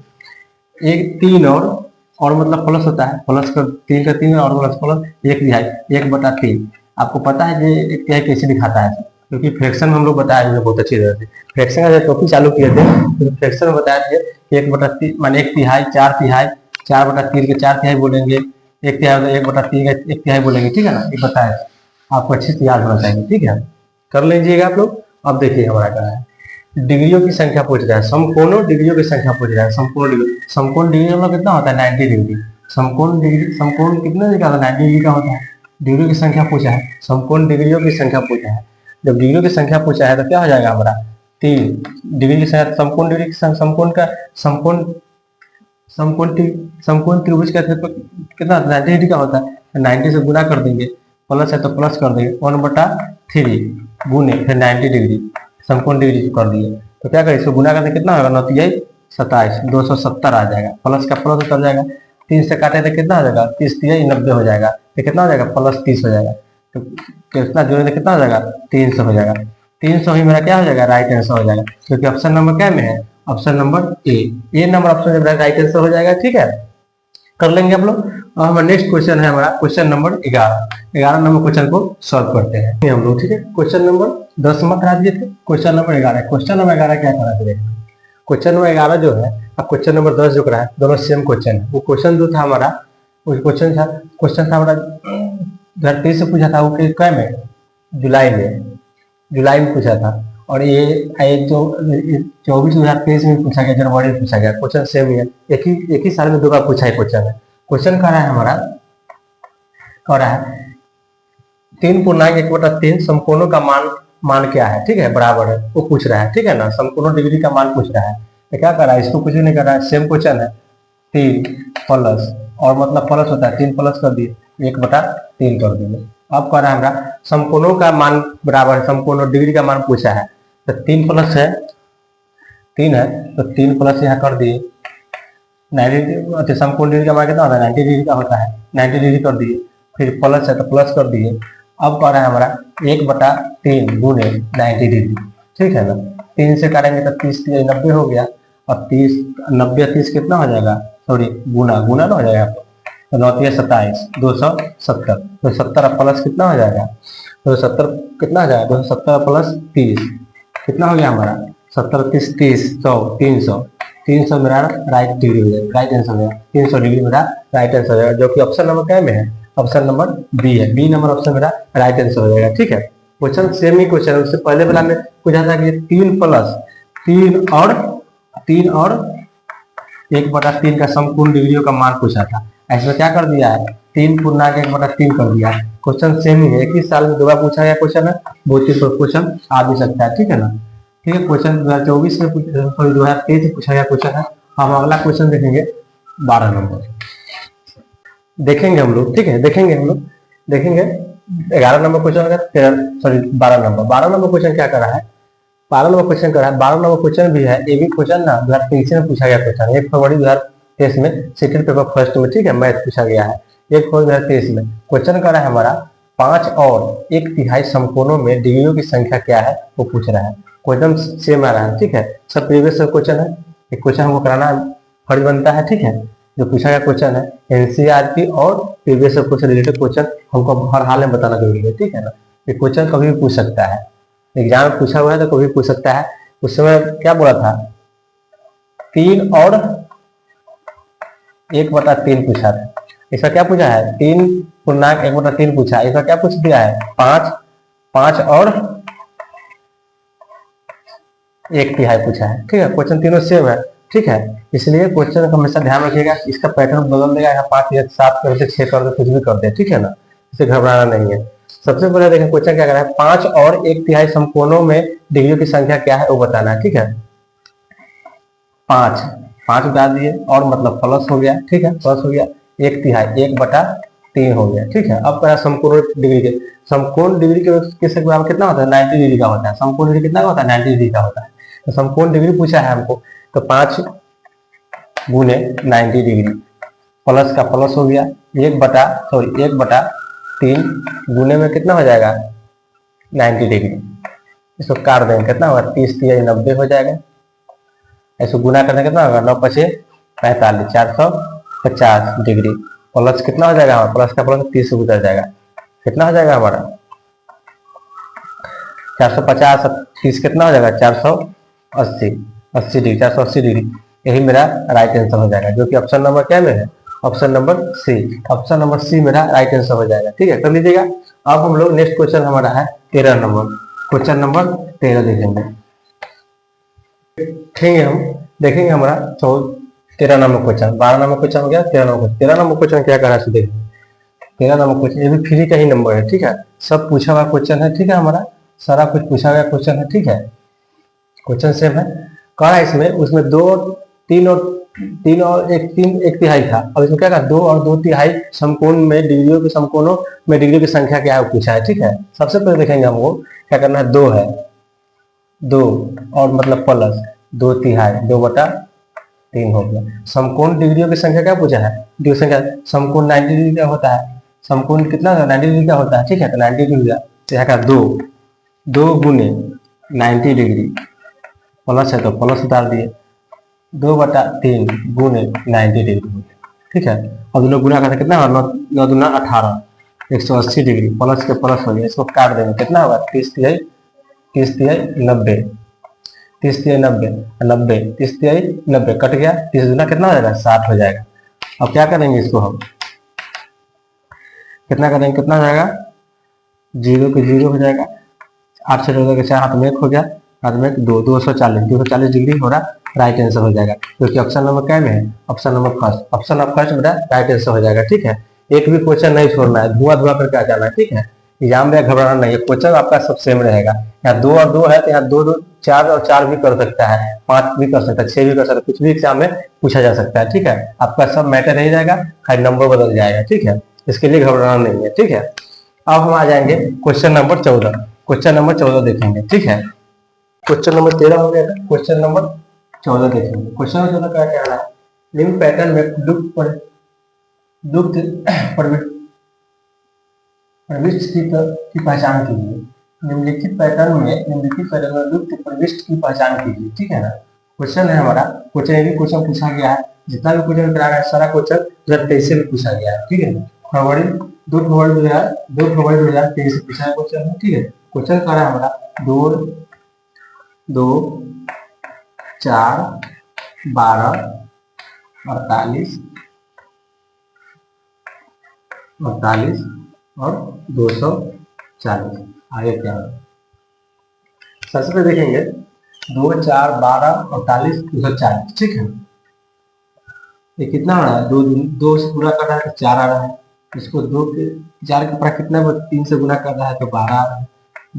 एक 3 और मतलब प्लस होता है, प्लस का 3 का 3 और प्लस 1 तिहाई 1/3। आपको पता है कि 1 तिहाई कैसे दिखाता है, क्योंकि फ्रैक्शन में हम लोग बताया है बहुत अच्छी तरह से। फ्रैक्शन का जब टॉपिक चालू किए थे तो फ्रैक्शन में बताया थे 1/3 माने 1 तिहाई, 4 तिहाई, 4/3 के 4 तिहाई बोलेंगे, 1 तिहाई 1/3 का 1 तिहाई बोलेंगे। ठीक है ना, ये बताया आपको अच्छे से याद होना चाहिए। ठीक है, कर लीजिएगा आप लोग। अब देखिए हमारा क्या है, डिग्रियों की संख्या पूछ रहा है, समकोणों डिग्रियों की संख्या पूछ रहा है। समकोण डिग्री मतलब कितना होता है, 90 डिग्री। समकोण कितने डिग्री का होता है, 90 डिग्री का होता है। डिग्रियों की संख्या पूछा है, समकोण डिग्रियों की संख्या पूछा है। जब डिग्रियों की संख्या पूछा है तो क्या हो जाएगा हमारा, 3 डिग्री की संख्या, समकोण डिग्री समकोण त्रिभुज का कितना 90 डिग्री का होता है, 90 से गुना कर देंगे, प्लस है तो प्लस कर देंगे 1/3 गुने फिर 90 डिग्री समकोण डिग्री कर दिए, तो क्या करें इसको गुना करते कितना होगा, 9 तिहाई 27, 270 आ जाएगा। प्लस का प्लस उतर जाएगा, 3 से काटे तो कितना हो जाएगा, 30 तिहाई 90 हो जाएगा, तो कितना हो जाएगा प्लस 30 हो जाएगा। तो कितना जोड़ेंगे कितना हो जाएगा, 300 हो जाएगा। 300 ही मेरा क्या हो जाएगा, राइट आंसर हो जाएगा, क्योंकि ऑप्शन नंबर क्या में है, option number A number option right answer हो जाएगा। ठीक है, कर लेंगे आप लोग। और हमारा नेक्स्ट क्वेश्चन है हमारा क्वेश्चन नंबर 11 नंबर क्वेश्चन को सॉल्व करते हैं हम लोग। ठीक है, क्वेश्चन नंबर 10 में करा दिए थे, क्वेश्चन नंबर 11। क्वेश्चन नंबर 11 क्या करा थे, क्वेश्चन नंबर 11 जो है, अब क्वेश्चन नंबर 10 जो करा है, दोनों सेम क्वेश्चन है। वो क्वेश्चन जो था हमारा, वो क्वेश्चन था हमारा 2023 से पूछा था, वो क्या में, जुलाई में पूछा था। और ये जो 24/2023 में पूछा गया, जनवरी में पूछा गया, क्वेश्चन सेम ही है। एक ही साल में 2 बार पूछा है क्वेश्चन है। क्वेश्चन कह रहा है हमारा, कह रहा है 3/1/3 समकोणों का मान क्या है। ठीक है, बराबर है, वो पूछ रहा है। ठीक है ना, समकोणों डिग्री का मान पूछ रहा है, तो क्या कर रहा है, इसको कुछ भी नहीं कर रहा है, सेम क्वेश्चन है। 3 प्लस और मतलब प्लस होता है, 3 प्लस कर दिए 1/3 कर दिए। अब कह रहा है हमारा समकोणों का मान बराबर है, समकोणों डिग्री का मान पूछा है, तो 3 प्लस है 3 है, तो 3 प्लस यहाँ कर दिए 90, समकोण डिग्री का मान कितना होता है, 90 डिग्री का होता है, 90 डिग्री कर दिए, फिर प्लस है तो प्लस कर दिए। अब कह रहा है हमारा 1/3 गुने 90 डिग्री। ठीक है ना, 3 से काटेंगे तो 30 90 हो गया, और 30 कितना हो जाएगा, सॉरी गुना ना हो जाएगा, तो 9 तिहाई 27 270, तो 70 प्लस कितना हो जाएगा, तो 70 कितना हो जाएगा, 270 प्लस 30 कितना हो गया हमारा, 70 30 30 100 300 मेरा राइट डिग्री हो जाएगा, राइट आंसर हो जाएगा। 300 डिग्री मेरा राइट आंसर हो जाएगा, जो कि ऑप्शन नंबर क्या में है, ऑप्शन नंबर बी है। बी नंबर ऑप्शन मेरा राइट आंसर हो जाएगा। ठीक है, क्वेश्चन सेम ही क्वेश्चन है। उससे पहले वाला में पूछा था कि 3 प्लस 3 और 1/3 का समकोण डिग्रियों का मान पूछा था। ऐसे क्या कर दिया है, 3 पूर्णांक 1/3 कर दिया है। क्वेश्चन सेम ही है, एक ही साल में 2 बार पूछा गया क्वेश्चन है, बहुत ही क्वेश्चन आ भी सकता है। ठीक है ना। ठीक है, क्वेश्चन 2024 में 2023 में पूछा गया क्वेश्चन है। हम अगला क्वेश्चन देखेंगे 12 नंबर देखेंगे हम लोग। ठीक है, देखेंगे 11 नंबर क्वेश्चन होगा, 12 नंबर क्वेश्चन क्या कर रहा है, 12 नंबर क्वेश्चन कर रहा है। 12 नंबर क्वेश्चन भी है, ये भी क्वेश्चन ना 2023 में पूछा गया क्वेश्चन, 1 फरवरी 2023 में सेकंड पेपर फर्स्ट में। ठीक है, मैथ पूछा गया है 1 फरवरी 2023 में। क्वेश्चन कर रहा है हमारा 5 और 1/3 समकोणों में डिग्रियों की संख्या क्या है, वो पूछ रहा है। क्वेश्चन सेम आ रहा है। ठीक है, सब प्रीवियस क्वेश्चन है, एक क्वेश्चन हमको कराना फर्ज बनता है। ठीक है, जो पूछा गया क्वेश्चन है एनसीईआरटी और प्रीवियस क्वेश्चन रिलेटेड क्वेश्चन हमको हर हाल में बताना जरूरी है। ठीक है ना, ये क्वेश्चन कभी भी पूछ सकता है, एग्जाम में पूछा हुआ है तो कभी पूछ सकता है। उस समय क्या बोला था, 3 और 1/3 पूछा था। इसका क्या पूछा है, 3 पूर्णांक 1/3 पूछा है। इसका क्या पूछ दिया है, 5 और 1/3 पूछा है। ठीक है, क्वेश्चन तीनों सेम है। ठीक है, इसलिए क्वेश्चन हमेशा ध्यान रखिएगा, इसका पैटर्न बदल देगा, 5 या 7 कर दे, 6 कर दे, कुछ भी कर दे। ठीक है ना, इसे घबराना नहीं है। सबसे पहले देखें क्वेश्चन क्या कर रहा है, 5 और 1/3 समकोणों में डिग्रियों की संख्या क्या है वो बताना है। ठीक है, 5 5 बता दिए और मतलब प्लस हो गया। ठीक है, प्लस हो गया, 1/3 1/3 हो गया। ठीक है, अब कहा समकोण डिग्री के, समकोण डिग्री के बराबर कितना होता है, 90 डिग्री का होता है। समकोण डिग्री कितना होता है, 90 डिग्री का होता है। तो समकोण डिग्री पूछा है हमको, तो 5 गुने 90 डिग्री, प्लस का प्लस हो गया, 1/3 गुने में कितना हो जाएगा, 90 डिग्री। इसको काट देंगे, कितना होगा, 30 90 हो जाएगा। ऐसे गुना करने कितना होगा, 9×5 = 45, 450 डिग्री। प्लस कितना हो जाएगा हमारा, प्लस का प्लस 30 उतर जाएगा, कितना हो जाएगा हमारा 450, 30 कितना हो जाएगा 480 डिग्री, 480 डिग्री। यही मेरा राइट आंसर हो जाएगा, जो कि ऑप्शन नंबर क्या में है, option number C. Option number C मेरा राइट आंसर हो जाएगा। ठीक है, कर लीजिएगा। अब हम लोग नेक्स्ट क्वेश्चन हमारा है 13 नंबर, क्वेश्चन नंबर 13 देखेंगे। ठीक है, हम देखेंगे हमारा 13 नंबर क्वेश्चन, 12 नंबर क्वेश्चन हो गया, 13 नंबर क्वेश्चन क्या कर रहा है देखेंगे। 13 नंबर क्वेश्चन ये भी फ्री का ही नंबर है। ठीक है, सब पूछा हुआ क्वेश्चन है। ठीक है, हमारा सारा कुछ पूछा गया क्वेश्चन है। ठीक है, क्वेश्चन सेम है। कहा है इसमें, उसमें 1/3 था। अब इसमें क्या कहा, 2 और 2/3 समकोण में डिग्रियों के समकोणों में डिग्रियों की संख्या क्या है वो पूछा है। ठीक है, सबसे पहले देखेंगे हमको क्या करना है, 2 है, 2 और मतलब प्लस 2/3, 2/3 हो गया। समकोण डिग्रियों की संख्या क्या पूछा है, डिग्री संख्या, समकोण 90 डिग्री का होता है, समकोण कितना 90 डिग्री का होता है। ठीक है, तो 90 डिग्री हो गया, तो यहाँ का 2 गुने 90 डिग्री, प्लस है तो प्लस उतार दिए, 2/3 गुने 90 डिग्री हो गया। ठीक है, अब दोनों गुना करते कितना होगा, 9 दूना 18, 180 डिग्री, प्लस के प्लस हो गया। इसको काट देंगे, कितना होगा, 30 90, 30 कट गया, 30 दूना कितना हो जाएगा, 60 हो जाएगा। अब क्या करेंगे, इसको हम कितना करेंगे, कितना हो जाएगा, 0 के 0 हो जाएगा, 8 से 14 के 4, हाथ में 1 हो गया, हाथ में 2, 240 डिग्री हो रहा, राइट आंसर हो जाएगा, क्योंकि ऑप्शन नंबर क्या में है, option number first, option of first मेरा राइट आंसर हो जाएगा। ठीक है, एक भी क्वेश्चन नहीं छोड़ना है, धुआं करके आ जाना है। ठीक है, एग्जाम में घबराना नहीं है, क्वेश्चन आपका सब सेम रहेगा। यहाँ 2 और 2 है तो यहाँ 2 2 4 और 4 भी कर सकता है, 5 भी कर सकता है, 6 भी कर सकता है, कुछ भी एग्जाम में पूछा जा सकता है। ठीक है, आपका सब मैटर रह जाएगा, खाली नंबर बदल जाएगा। ठीक है, इसके लिए घबराना नहीं है। ठीक है, अब हम आ जाएंगे क्वेश्चन नंबर 14, क्वेश्चन नंबर 14 देखेंगे। ठीक है, क्वेश्चन नंबर 13 हो गया था, क्वेश्चन नंबर 14 देखेंगे। क्वेश्चन नंबर 14 क्या कह रहा है, निम्न पैटर्न में दुग्ध प्रविष्ट की पहचान कीजिए। निम्नलिखित पैटर्न में दुग्ध प्रविष्ट की पहचान कीजिए। ठीक है ना, क्वेश्चन है हमारा, क्वेश्चन पूछा गया है, जितना भी क्वेश्चन करा है सारा क्वेश्चन 2023 में पूछा गया है। ठीक है, 2 फरवरी 2023 से पूछा है क्वेश्चन है। ठीक है, क्वेश्चन करा है हमारा 2 4 12 48 48 और 240। आगे क्या होगा? सबसे पहले देखेंगे 2 4 12 48 240, ठीक है। ये कितना आ रहा है? दो से गुना कर रहा है तो 4 आ रहा है। इसको 2 के 4 के ऊपर कितना 3 से गुना कर रहा है तो 12 आ रहा है।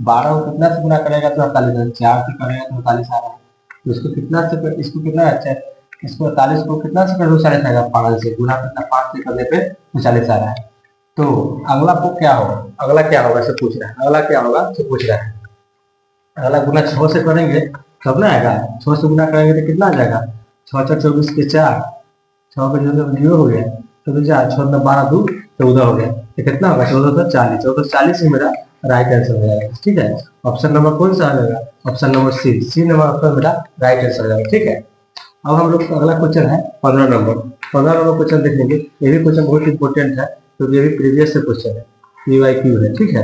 12 को कितना से गुना करेगा तो 48, 4 से करेगा तो 48 आ रहा है। तो इसको कितना से, इसको कितना अच्छा, इसको 48 को कितना से कर दो 40 आएगा, 5 से गुना करना, 5 से करने पे 40 आ रहा है। तो अगला को क्या होगा? अगला क्या होगा से पूछ रहा है, अगला क्या होगा से पूछ रहा है। अगला गुना 6 से करेंगे तब ना आएगा। 6 से गुना करेंगे तो कितना आ जाएगा? 6 4 24 के 4, 6 पे जीरो हो गया तो 4, 6 में 12 2 14 हो गया। तो कितना होगा? 1440। 1440 ही मेरा राइट आंसर हो जाएगा, ठीक है। ऑप्शन नंबर कौन सा आ जाएगा? Option number C number option मेरा राइट आंसर हो जाएगा, ठीक है। अब हम लोग अगला क्वेश्चन है 15 नंबर। 15 नंबर क्वेश्चन देखेंगे। ये भी क्वेश्चन बहुत इंपॉर्टेंट है क्योंकि ये भी प्रीवियस से क्वेश्चन है, PYQ है, ठीक है।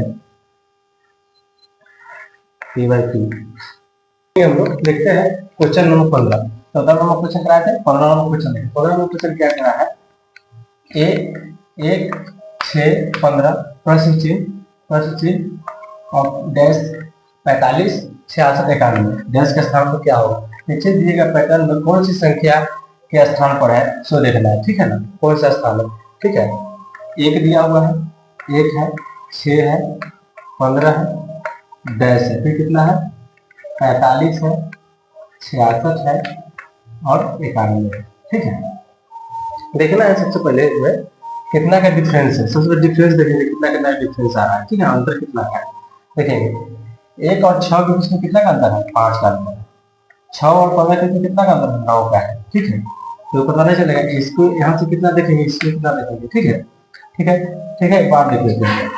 PYQ हम लोग देखते हैं क्वेश्चन नंबर 15। 14 नंबर क्वेश्चन कराए थे, 15 नंबर क्वेश्चन देखें। 15 नंबर क्वेश्चन क्या करा है? 1 6 15 प्रश्न चिन्ह और डैश 45 66 91। डैश के स्थान पर क्या होगा? नीचे दिए गए पैटर्न में कौन सी संख्या के स्थान पर है सो देखना है, ठीक है ना। कौन सा स्थान है, ठीक है। 1 दिया हुआ है, 1 है, 6 है, 15 है, डैश है, फिर कितना है? 45 है, 66 है और 91 है, ठीक है। देखना है सबसे पहले इसमें कितना का डिफरेंस है। सबसे पहले डिफरेंस देखेंगे, कितना डिफरेंस आ रहा है, ठीक है। अंतर कितना का है देखेंगे। 1 और 6 के बीच में कितना का अंतर है? 5 का अंतर है। 6 और 15 के बीच में कितना का अंतर है? 9 का है, ठीक है। तो पता नहीं चलेगा। इसको यहाँ से कितना देखेंगे, इसको कितना देखेंगे, ठीक है, ठीक है, ठीक है। एक बार देखिए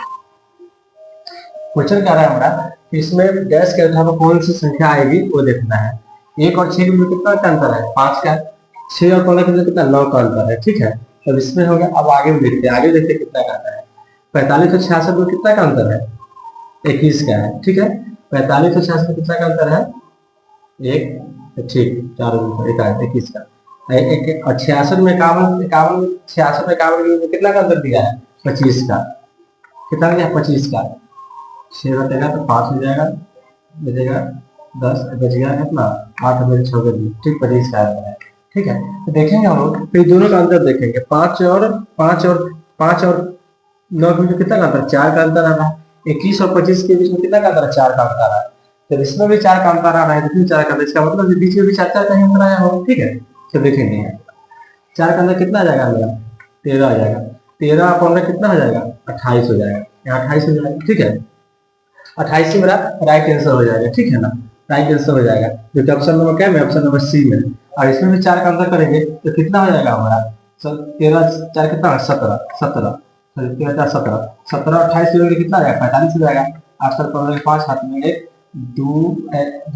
क्वेश्चन क्या रहा है हमारा कि इसमें डैश के स्थान पर कौन सी संख्या आएगी वो देखना है। 1 और 6 के बीच कितना का अंतर है? 5 का। 6 और 15 के बीच कितना? 9 का अंतर है, ठीक है। अब इसमें हो गया। अब आगे भी देखते हैं, आगे देखते हैं कितना का आता है। 45 और 66 में कितना का अंतर है? 21 का है, ठीक है। 45 और 66 में कितना का अंतर है? 1, ठीक, 4 21 का। और 66 में 51 66 में 51 में कितना का अंतर दिया है? 25 का। कितना दिया? 25 का। 6 घटेगा तो 5 हो जाएगा, बचेगा 10, बच गया कितना? 8 में 6 के बीच, ठीक, 25 का आता है, ठीक है। तो देखेंगे हम लोग, फिर दोनों का अंतर देखेंगे। 5 और 9 के बीच में कितना का अंतर? 4 का अंतर आ रहा है। 21 और 25 के बीच में कितना का अंतर? 4 का अंतर आ रहा है। तो इसमें भी 4 का अंतर आ रहा है, इसमें 4 का, इसका मतलब बीच में भी 4 का ही अंतर आया होगा, ठीक है। तो देखेंगे 4 का अंतर कितना आ जाएगा मेरा? 13 आ जाएगा। 13 और 15 कितना हो जाएगा? 28 हो जाएगा। यहाँ 28 हो जाएगा, ठीक है। 28 मेरा राइट आंसर हो जाएगा, ठीक है ना। राइट आंसर हो जाएगा जो कि ऑप्शन नंबर क्या में? ऑप्शन नंबर सी में। और इसमें भी 4 का अंतर करेंगे तो कितना हो जाएगा हमारा? 13 4 कितना? 17 17 13 17 17 28 जोड़ेंगे कितना आ जाएगा? 45 हो जाएगा। 8 7 15 5 हाथ में 1 2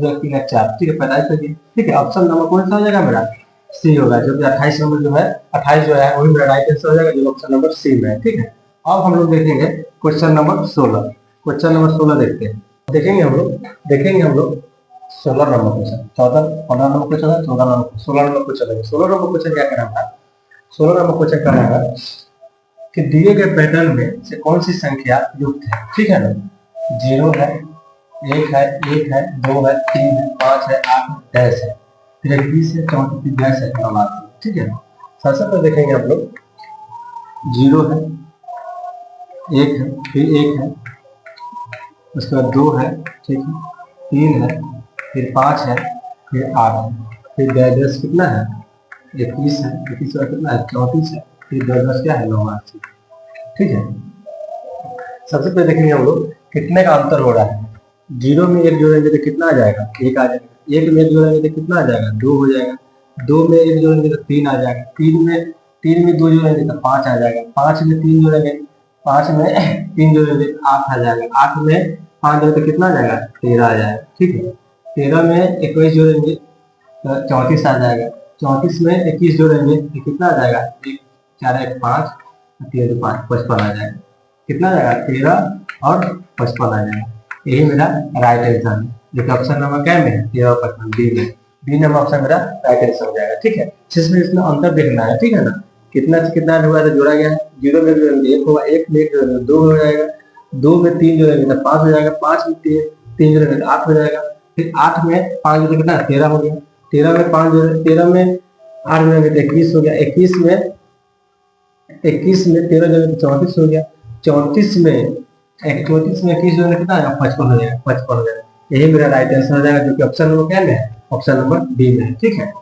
2 3 4, ठीक है, 45 हो गया, ठीक है। ऑप्शन नंबर कौन सा हो जाएगा मेरा? सी होगा, जो कि 28 नंबर जो है 28 जो है वही मेरा राइट आंसर हो जाएगा, जो ऑप्शन नंबर सी में है, ठीक है। अब हम लोग देखेंगे क्वेश्चन नंबर 16। क्वेश्चन नंबर 16 देखते हैं। देखेंगे हम लोग 16 नंबर क्वेश्चन। 14 15 नंबर क्वेश्चन है, 14 नंबर 16 नंबर क्वेश्चन है। 16 नंबर क्वेश्चन क्या करना है? 16 नंबर क्वेश्चन करना है कि दिए गए पैटर्न में से कौन सी संख्या युक्त है, ठीक है ना। 0 है, 1 है, 2 है, 3 है, 5 है, 8 है, डैश है, फिर 21 है, 34 डैश है, 89, ठीक है। सबसे पहले देखेंगे हम लोग 0 है, 1 है, फिर 1 है, उसके बाद 2 है, ठीक है, 3 है, फिर 5 है, फिर 8 है, फिर डैश कितना है? 21 है, 21 का कितना है? 34 है, फिर 10 क्या है? 89, ठीक है। सबसे पहले देखेंगे हम लोग कितने का अंतर हो रहा है। 0 में 1 जोड़ेंगे तो कितना आ जाएगा? 1 आ जाएगा। 1 में 1 जोड़ेंगे तो कितना आ जाएगा? 2 हो जाएगा। 2 में 1 जोड़ेंगे तो 3 आ जाएगा। 3 में 2 जोड़ेंगे तो 5 आ जाएगा। 5 में 3 जोड़ेंगे, 5 में 3 जोड़ेंगे 8 आ जाएगा। 8 में 5 जोड़ेंगे तो कितना आ जाएगा? 13 आ जाएगा, ठीक है। 13 में 21 जोड़ेंगे तो 34 आ जाएगा। 34 में 21 जोड़ेंगे तो कितना आ जाएगा? 1 4 1 5 3 5 55 आ जाएगा। कितना आ जाएगा? 13 और 55 आ जाएगा। यही मेरा राइट आंसर है, जो कि ऑप्शन नंबर क्या में है? 13 और 55 बी में। बी नंबर ऑप्शन मेरा राइट आंसर हो जाएगा, ठीक है। जिसमें इसमें अंतर देखना है, ठीक है ना। कितना से कितना हुआ तो जोड़ा गया है, 0 में जोड़ेंगे 1 होगा, 1 में 1 जोड़ेंगे 2 हो जाएगा, 2 में 3 जोड़ेंगे तो 5 हो जाएगा, 5 में 3 जोड़ेंगे तो 8 हो जाएगा, फिर 8 में 5 जोड़ेंगे कितना 13 हो गया, 13 में 5 जोड़ेंगे, 13 में 8 जोड़ेंगे तो 21 हो गया, 21 में 13 जोड़ेंगे तो 34 हो गया, 34 में 21 जोड़ेंगे कितना आएगा 55 हो जाएगा, 55 हो जाएगा। यही मेरा राइट आंसर हो जाएगा, जो कि ऑप्शन नंबर क्या है, ऑप्शन नंबर बी में है। ठीक है,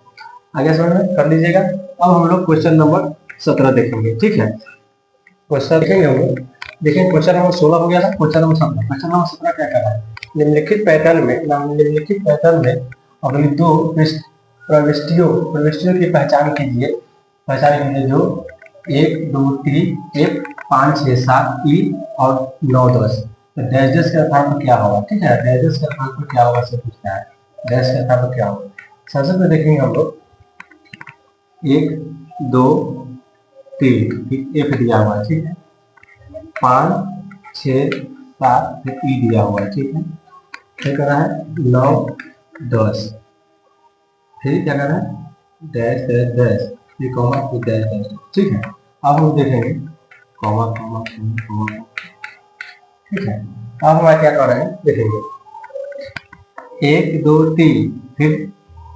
आगे समझ में कर लीजिएगा। अब हम लोग क्वेश्चन नंबर 17 देखेंगे। ठीक है, क्वेश्चन देखेंगे हम लोग। देखिए क्वेश्चन नंबर 16 हो गया था, क्वेश्चन नंबर 17। क्वेश्चन नंबर 17 क्या कर रहा है, निम्नलिखित पैटर्न में अगली दो प्रविष्टियों की पहचान कीजिए जो 1 2 3 1 5 6 7 ई और 9 10। तो डैश के स्थान पर क्या होगा, ठीक है, डैश के स्थान पर क्या होगा से पूछता है, डैश के स्थान पर क्या होगा। सबसे पहले देखेंगे हम लोग 1 2 3 एफ दिया हुआ है, ठीक है, 5 6 7 फिर ई दिया हुआ है, ठीक है, फिर कर रहा है 9 10, फिर क्या कर रहा है डैश डैश डैश, फिर कॉमा फिर डैश डैश। ठीक है, अब हम देखेंगे कॉमा कॉमा कॉमा, ठीक है। अब हम क्या कर रहे हैं देखेंगे 1 2 3 फिर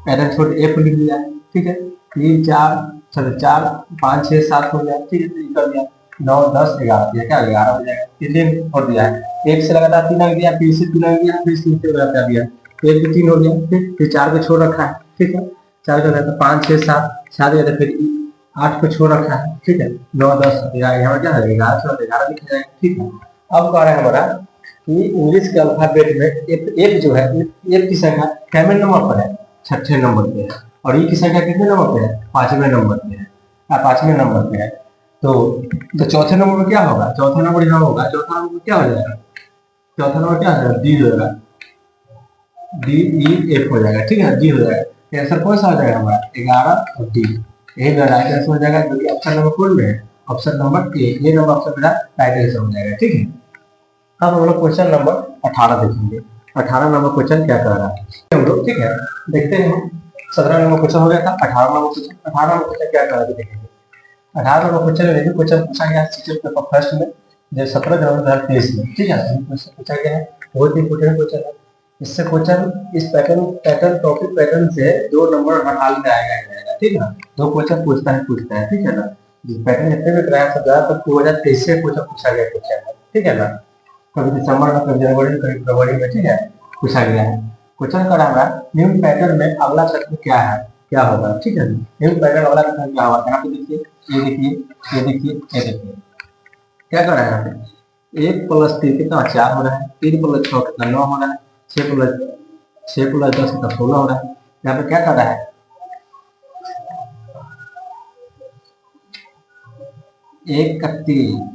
पैटर्न छोड़ एफ लिख दिया, ठीक है, 3 4 5 6 7 हो गया, ठीक है, कर दिया 9 10 11 दिया, क्या 11 हो जाएगा, तीन छोड़ दिया है, 1 से लगातार 3 लग दिया, फिर से 3 लग दिया, फिर से लगातार दिया, 1 से 3 हो गया, फिर 4 को छोड़ रखा है, ठीक है, 4 को तो 5 6 7 गया, फिर 8 को छोड़ रखा है, ठीक है, 9 10 यहाँ क्या है 11 छोड़ 11 लिखा जाएगा। ठीक है, अब कह रहा है हमारा कि इंग्लिश के अल्फाबेट में एफ जो है, एफ की संख्या कैमन नंबर पर है, 6ठे नंबर पे है, और ई की संख्या कितने नंबर पे है, 5वें नंबर पे है, 5वें नंबर पे है। तो चौथे नंबर में क्या होगा, चौथा नंबर यहाँ होगा, चौथा नंबर क्या हो जाएगा, चौथा नंबर क्या हो जाएगा डी हो जाएगा, डी ई एफ हो जाएगा, ठीक है, डी हो जाएगा। आंसर कौन सा हो जाएगा हमारा 11 और डी, यही मेरा राइट आंसर हो जाएगा, जो कि ऑप्शन नंबर कौन में है, ऑप्शन नंबर ए, ये नंबर ऑप्शन मेरा राइट आंसर हो जाएगा। ठीक है, अब हम लोग क्वेश्चन नंबर 18 देखेंगे। 18 नंबर क्वेश्चन क्या कर रहा है हम लोग, ठीक है, देखते हैं। 17 नंबर क्वेश्चन हो गया था, 18 नंबर क्वेश्चन क्या कर रहा है देखेंगे। 18 नंबर क्वेश्चन में क्वेश्चन पूछा गया शिक्षक पेपर फर्स्ट में, जो 17 जनवरी 2023 में, ठीक है, क्वेश्चन पूछा गया है, बहुत ही इंपोर्टेंट क्वेश्चन है। इससे क्वेश्चन इस टॉपिक पैटर्न से 2 नंबर हर हाल में आएगा, ठीक है, 2 क्वेश्चन पूछता है, ठीक है ना। जिस पैटर्न जितने भी कराया सब ज्यादातर 2023 से क्वेश्चन पूछा गया क्वेश्चन है, ठीक है ना, कभी दिसंबर में, कभी जनवरी, कभी फरवरी में, ठीक है, पूछा गया है। क्वेश्चन कर रहा है निम्न पैटर्न में अगला तत्व क्या है, क्या होगा, ठीक है, निम्न पैटर्न अगला तत्व क्या होगा, यहाँ पे देखिए, ये देखिए, ये देखिए, ये देखिए, क्या कर रहा है यहाँ पे 1 + 3 कितना 4 हो रहा है, 3 + 6 कितना 9 हो रहा है, 6 + 10 कितना 16 हो रहा है। यहाँ पे क्या कर रहा है 1 का 3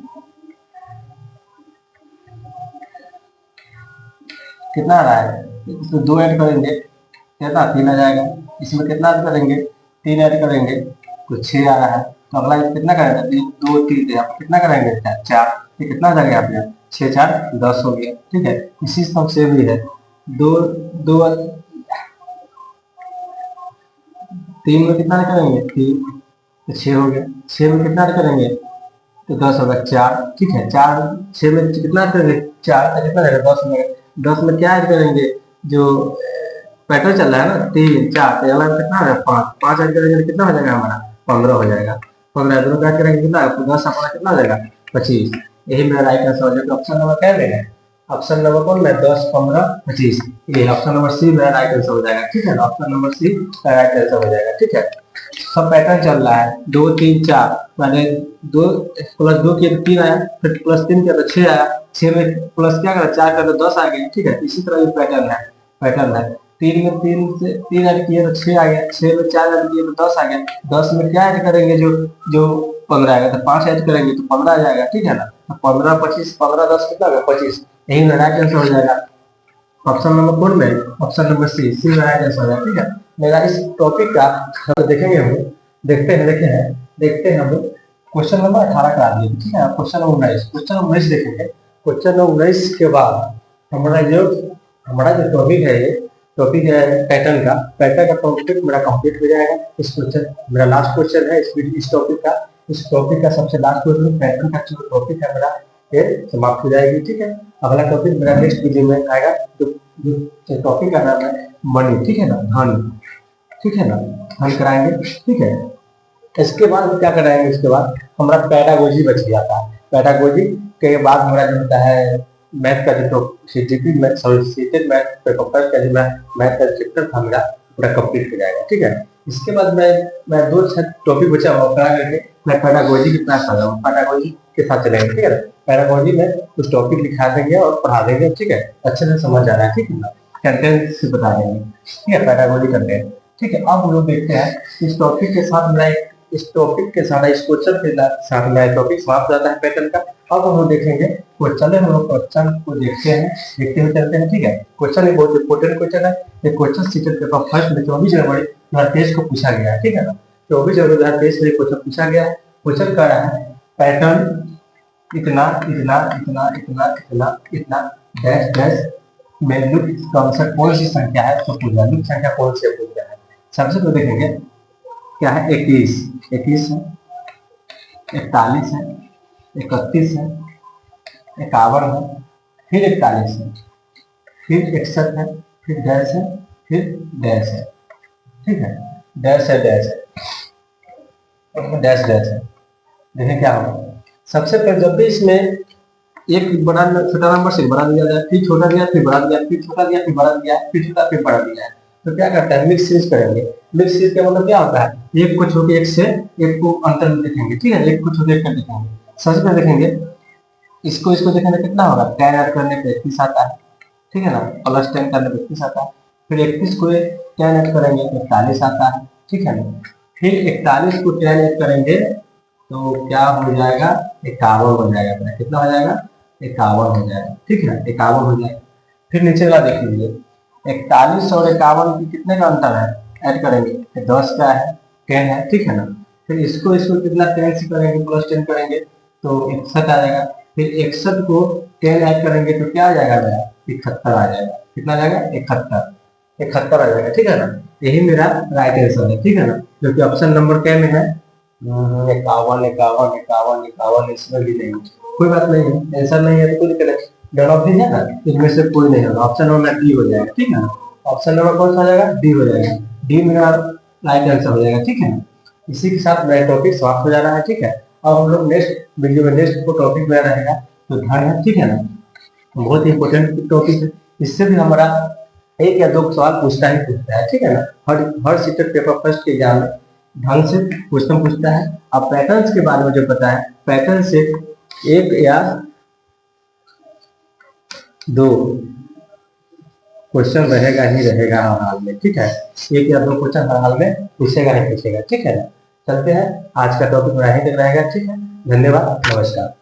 कितना आ रहा है, इसमें 2 ऐड करेंगे कितना 3 आ जाएगा, इसमें कितना ऐड करेंगे 3 ऐड करेंगे तो 6 आ रहा है। तो अगला कितना करेंगे 1 2 3 यहाँ कितना करेंगे 4, ये कितना आ जाएगा यहाँ पे 6 4 10 हो गया, ठीक है। इसी से भी है 2 2 3 में कितना करेंगे 3 तो 6 हो गया, 6 में कितना करेंगे तो 10 होगा 4, ठीक है, 4 6 में कितना करेंगे 4 का कितना रहेगा 10 में, 10 में क्या ऐड करेंगे जो पैटर्न चल रहा है ना 3 4, तो अगला कितना है 5 ऐड करेंगे कितना हो जाएगा हमारा 15 हो जाएगा, 15 दोनों ऐड करेंगे कितना 10 हमारा कितना हो जाएगा 25। यही मेरा राइट आंसर हो जाएगा। ऑप्शन नंबर क्या है, ऑप्शन नंबर कौन है 10 15 25, ये ऑप्शन नंबर सी मेरा राइट आंसर हो जाएगा, ठीक है, option number C right answer हो जाएगा। ठीक है, सब पैटर्न चल रहा है 2 3 4, मैंने 2 + 2 किया तो 3 आया, फिर +3 किया तो 6 आया, 6 में प्लस क्या करा 4 कर तो 10 आ गया, ठीक है। इसी तरह ये पैटर्न है 3 में 3 ऐड किए तो 6 आ गया, 6 में 4 ऐड किए तो 10 आ गया, 10 में क्या ऐड करेंगे जो 15 आएगा, तो 5 ऐड करेंगे तो 15 आ जाएगा, ठीक है ना। 15 25 15 10 कितना होगा 25, यही मेरा राइट आंसर हो जाएगा। ऑप्शन नंबर कौन में, ऑप्शन नंबर सी मेरा राइट आंसर हो जाएगा, ठीक है। मेरा इस टॉपिक का तो देखेंगे हम, देखते हैं हम क्वेश्चन नंबर 18 करा दिए, ठीक है। क्वेश्चन नंबर 19 देखेंगे। क्वेश्चन नंबर 19 के बाद हमारा जो टॉपिक है, ये टॉपिक है पैटर्न का टॉपिक मेरा कंप्लीट हो जाएगा। इस क्वेश्चन मेरा लास्ट क्वेश्चन है इस टॉपिक का, इस टॉपिक का सबसे लास्ट क्वेश्चन पैटर्न का जो टॉपिक है मेरा ये समाप्त हो जाएगी। ठीक है, अगला टॉपिक मेरा नेक्स्ट वीडियो में आएगा। जो टॉपिक का नाम है मनी, ठीक है ना, धन, ठीक है ना, धन कराएंगे। ठीक है, इसके बाद क्या कराएंगे, इसके बाद हमारा पैडागोजी बच गया था। पैडागोजी के बाद हमारा जो होता है मैथ का जो CGP seated math paper first का जो मैथ का चैप्टर था मेरा पूरा कंप्लीट हो जाएगा। ठीक है, इसके बाद मैं दो टॉपिक बचा हुआ करा करके मैं पैडागोजी के साथ आ जाऊँ, पैडागोजी के साथ चलेंगे। ठीक है, पैडागोजी में कुछ टॉपिक लिखा देंगे और पढ़ा देंगे। ठीक है, अच्छे से समझ आ रहा है। ठीक है ना, कंटेंट से बता देंगे। ठीक है, पैडागोजी कंटेंट। ठीक है, अब हम लोग देखते हैं इस टॉपिक के साथ मेरा इस टॉपिक के साथ इस क्वेश्चन के साथ मेरा टॉपिक समाप्त हो जाता है पैटर्न का। अब हम लोग देखेंगे क्वेश्चन, हम लोग क्वेश्चन को देखते हैं, देखते हुए चलते हैं। ठीक है, क्वेश्चन एक बहुत इंपोर्टेंट क्वेश्चन है। ये क्वेश्चन सीटेड पेपर फर्स्ट में 24 जनवरी 2023 को पूछा गया है। ठीक है ना, 24 जनवरी 2023 में क्वेश्चन पूछा गया है। क्वेश्चन कह रहा है पैटर्न इतना इतना इतना इतना इतना इतना डैश डैश में लुप्त कौन सा कौन सी संख्या है तो पूछा, लुप्त संख्या कौन सी पूछा है। सबसे पहले देखेंगे क्या है, 21 21 है, 41 है, 31 है, 51 है, फिर 41 है, फिर 61 है, फिर डैश है, फिर डैश है। ठीक है, डैश है, डैश है, डैश डैश है। देखें क्या होगा। सबसे पहले जब भी इसमें एक बड़ा छोटा नंबर से बड़ा दिया जाए, फिर छोटा दिया, फिर बड़ा दिया, फिर छोटा दिया, फिर बड़ा दिया, फिर छोटा, फिर बड़ा दिया है, तो क्या करता है, मिक्स सीरीज करेंगे। मिक्स सीरीज का मतलब क्या होता है, एक को छोड़ के एक से एक को अंतर में देखेंगे। ठीक है, एक को छोड़ एक कर देखेंगे। सबसे पहले देखेंगे इसको देखेंगे कितना होगा, 10 ऐड करने पे 31 आता है। ठीक है ना, प्लस 10 करने पे 31 आता है। फिर 31 को 10 ऐड करेंगे तो 41 आता है। ठीक है ना, फिर 41 को 10 ऐड करेंगे तो क्या हो जाएगा, 51 हो जाएगा। कितना हो जाएगा, 51 हो जाएगा। ठीक है, 51 हो जाएगा। फिर नीचे वाला देख लीजिए, 41 और 51 की कितने का अंतर है, ऐड करेंगे तो 10 का है, 10 है। ठीक है ना, फिर इसको कितना 10 से करेंगे, प्लस 10 करेंगे तो 61 आ जाएगा। फिर 61 को 10 ऐड करेंगे तो क्या आ जाएगा मेरा, 71 आ जाएगा। कितना आ जाएगा, 71 आ जाएगा। ठीक है ना, यही मेरा राइट आंसर है। ठीक है ना, जो कि ऑप्शन नंबर क्या में है, 51 51 51 51, इसमें भी नहीं, कोई बात नहीं है, आंसर नहीं है तो कोई दिक्कत नहीं, डन ऑफ है ना, इनमें से कोई नहीं होगा। ऑप्शन नंबर डी हो जाएगा। ठीक है ना, ऑप्शन नंबर कौन सा हो जाएगा, डी हो जाएगा। डी मेरा राइट आंसर हो जाएगा। ठीक है ना, इसी के साथ मेरा टॉपिक समाप्त हो जाना है। ठीक है, अब हम लोग नेक्स्ट वीडियो में नेक्स्ट को टॉपिक मेरा रहेगा तो धन है। ठीक है ना, बहुत ही इंपॉर्टेंट टॉपिक है। इससे भी हमारा एक या दो सवाल पूछता है। ठीक है ना, हर सीटेड पेपर फर्स्ट के एग्जाम में ढंग से क्वेश्चन पूछता है। अब पैटर्न्स के बारे में जो पता है, पैटर्न से एक या दो क्वेश्चन रहेगा ही रहेगा हर हाल में। ठीक है, एक या दो क्वेश्चन हर हाल में पूछेगा ही पूछेगा। ठीक है ना, चलते हैं, आज का टॉपिक मेरा यहीं तक रहेगा। ठीक है, धन्यवाद, नमस्कार।